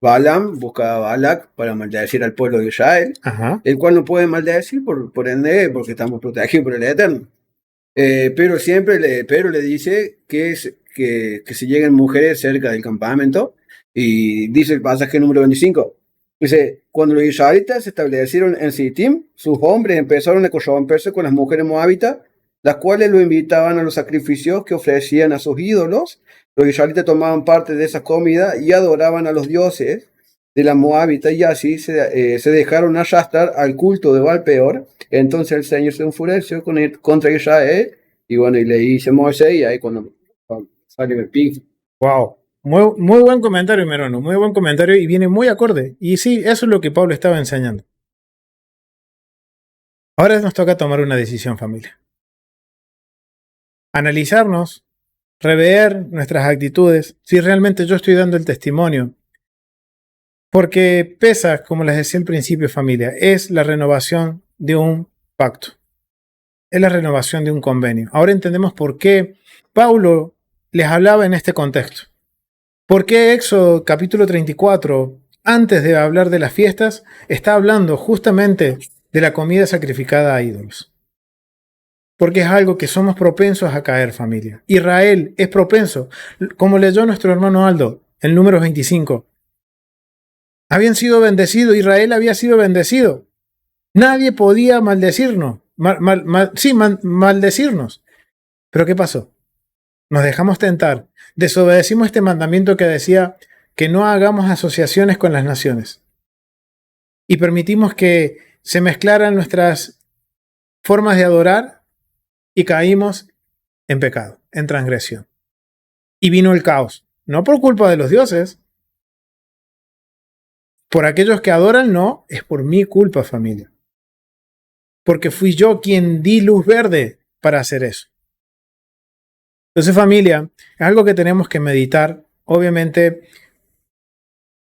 Balaam busca a Balak para maldecir al pueblo de Israel, el cual no puede maldecir por ende, porque estamos protegidos por el Eterno. Pero le dice que si lleguen mujeres cerca del campamento, y dice el pasaje número 25, dice, cuando los israelitas se establecieron en Sittim, sus hombres empezaron a corromperse con las mujeres moabitas, las cuales lo invitaban a los sacrificios que ofrecían a sus ídolos. Los israelitas tomaban parte de esa comida y adoraban a los dioses de la moabita, y así se dejaron arrastrar al culto de Baal Peor. Entonces el Señor se enfureció contra Israel, y bueno, y le dice Moisés, y ahí cuando sale el pig. Wow, muy buen comentario, mi hermano, muy buen comentario, y viene muy acorde. Y sí, eso es lo que Pablo estaba enseñando. Ahora nos toca tomar una decisión, familia. Analizarnos, rever nuestras actitudes, si realmente yo estoy dando el testimonio. Porque Pesaj, como les decía al principio, familia, es la renovación de un pacto. Es la renovación de un convenio. Ahora entendemos por qué Pablo les hablaba en este contexto. ¿Por qué Éxodo capítulo 34, antes de hablar de las fiestas, está hablando justamente de la comida sacrificada a ídolos? Porque es algo que somos propensos a caer, familia. Israel es propenso. Como leyó nuestro hermano Aldo, el número 25. Habían sido bendecidos, Israel había sido bendecido. Nadie podía maldecirnos. Maldecirnos. Pero ¿qué pasó? Nos dejamos tentar. Desobedecimos este mandamiento que decía que no hagamos asociaciones con las naciones. Y permitimos que se mezclaran nuestras formas de adorar y caímos en pecado, en transgresión. Y vino el caos. No por culpa de los dioses. Por aquellos que adoran, no, es por mi culpa, familia. Porque fui yo quien di luz verde para hacer eso. Entonces, familia, es algo que tenemos que meditar. Obviamente,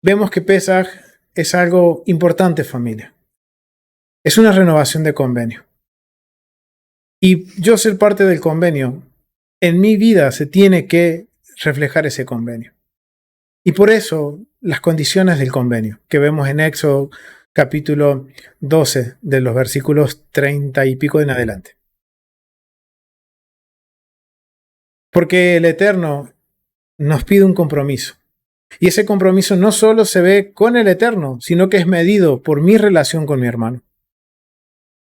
vemos que Pesaj es algo importante, familia. Es una renovación de convenio. Y yo ser parte del convenio, en mi vida se tiene que reflejar ese convenio. Y por eso, las condiciones del convenio, que vemos en Éxodo capítulo 12, de los versículos 30 y pico en adelante. Porque el Eterno nos pide un compromiso. Y ese compromiso no solo se ve con el Eterno, sino que es medido por mi relación con mi hermano.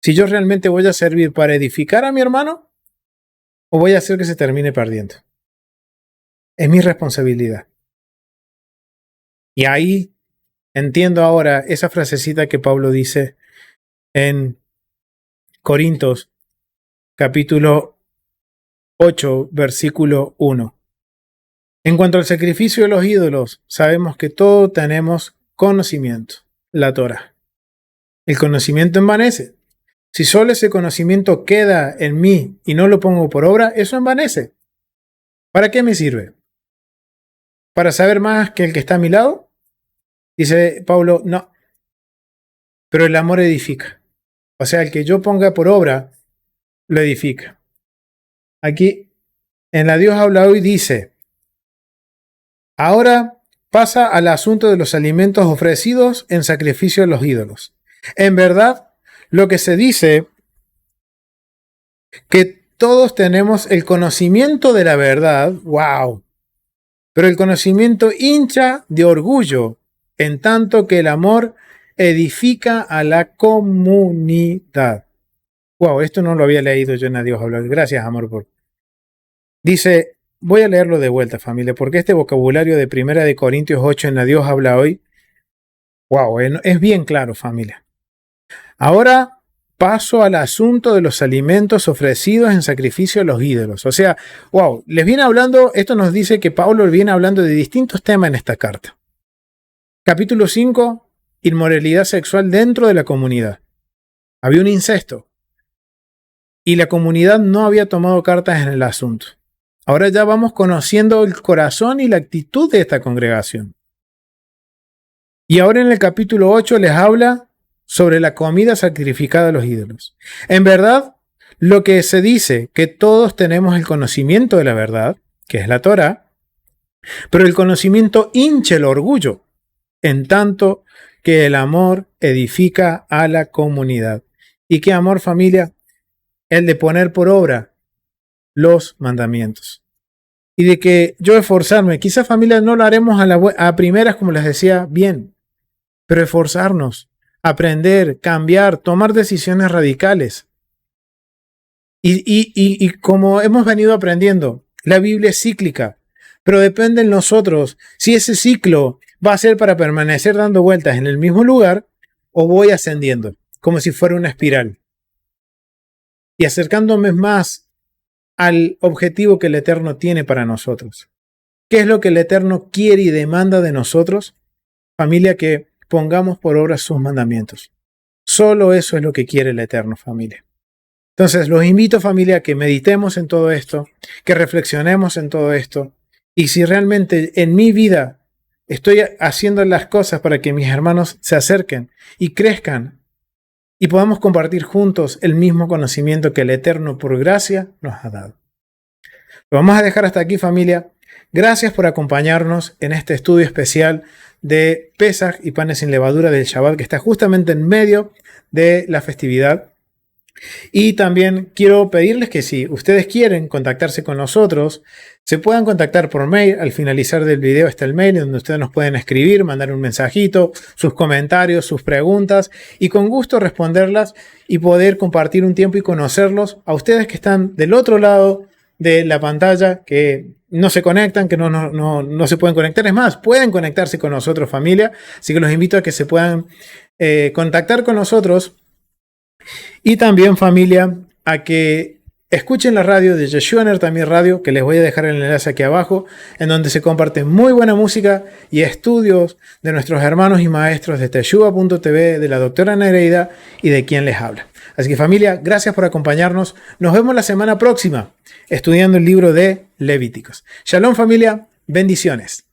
Si yo realmente voy a servir para edificar a mi hermano, o voy a hacer que se termine perdiendo. Es mi responsabilidad. Y ahí entiendo ahora esa frasecita que Pablo dice en Corintios, capítulo 8, versículo 1. En cuanto al sacrificio de los ídolos, sabemos que todos tenemos conocimiento, la Torah. El conocimiento envanece. Si solo ese conocimiento queda en mí y no lo pongo por obra, eso envanece. ¿Para qué me sirve? ¿Para saber más que el que está a mi lado? Dice Pablo, no. Pero el amor edifica. O sea, el que yo ponga por obra, lo edifica. Aquí, en la Dios habla hoy, dice, ahora pasa al asunto de los alimentos ofrecidos en sacrificio a los ídolos. En verdad, lo que se dice, que todos tenemos el conocimiento de la verdad, wow, pero el conocimiento hincha de orgullo, en tanto que el amor edifica a la comunidad. Wow, esto no lo había leído yo en A Dios hablar. Gracias, amor. Dice, voy a leerlo de vuelta, familia, porque este vocabulario de 1 Corintios 8 en A Dios habla hoy, wow, es bien claro, familia. Ahora paso al asunto de los alimentos ofrecidos en sacrificio a los ídolos. O sea, wow, les viene hablando, esto nos dice que Pablo viene hablando de distintos temas en esta carta. Capítulo 5, inmoralidad sexual dentro de la comunidad. Había un incesto y la comunidad no había tomado cartas en el asunto. Ahora ya vamos conociendo el corazón y la actitud de esta congregación. Y ahora en el capítulo 8 les habla sobre la comida sacrificada a los ídolos. En verdad, lo que se dice que todos tenemos el conocimiento de la verdad, que es la Torá, pero el conocimiento hincha el orgullo, en tanto que el amor edifica a la comunidad. ¿Y qué amor, familia? El de poner por obra los mandamientos. Y de que yo esforzarme, quizás familia no lo haremos a primeras, como les decía, bien, pero esforzarnos, aprender, cambiar, tomar decisiones radicales. Y como hemos venido aprendiendo, la Biblia es cíclica, pero depende de nosotros si ese ciclo va a ser para permanecer dando vueltas en el mismo lugar o voy ascendiendo, como si fuera una espiral. Y acercándome más al objetivo que el Eterno tiene para nosotros. ¿Qué es lo que el Eterno quiere y demanda de nosotros? Familia, que pongamos por obra sus mandamientos. Solo eso es lo que quiere el Eterno, familia. Entonces, los invito, familia, a que meditemos en todo esto, que reflexionemos en todo esto, y si realmente en mi vida estoy haciendo las cosas para que mis hermanos se acerquen y crezcan y podamos compartir juntos el mismo conocimiento que el Eterno por gracia nos ha dado. Lo vamos a dejar hasta aquí, familia. Gracias por acompañarnos en este estudio especial de Pesaj y panes sin levadura del Shabbat, que está justamente en medio de la festividad. Y también quiero pedirles que si ustedes quieren contactarse con nosotros, se puedan contactar por mail. Al finalizar del video está el mail donde ustedes nos pueden escribir, mandar un mensajito, sus comentarios, sus preguntas, y con gusto responderlas y poder compartir un tiempo y conocerlos a ustedes que están del otro lado de la pantalla, que no se conectan, que no se pueden conectar. Es más, pueden conectarse con nosotros, familia. Así que los invito a que se puedan contactar con nosotros. Y también, familia, a que escuchen la radio de Yeshuaner también Radio, que les voy a dejar el enlace aquí abajo, en donde se comparte muy buena música y estudios de nuestros hermanos y maestros de Teshuvah.tv, de la doctora Nereida y de quien les habla. Así que, familia, gracias por acompañarnos. Nos vemos la semana próxima estudiando el libro de Levíticos. Shalom, familia. Bendiciones.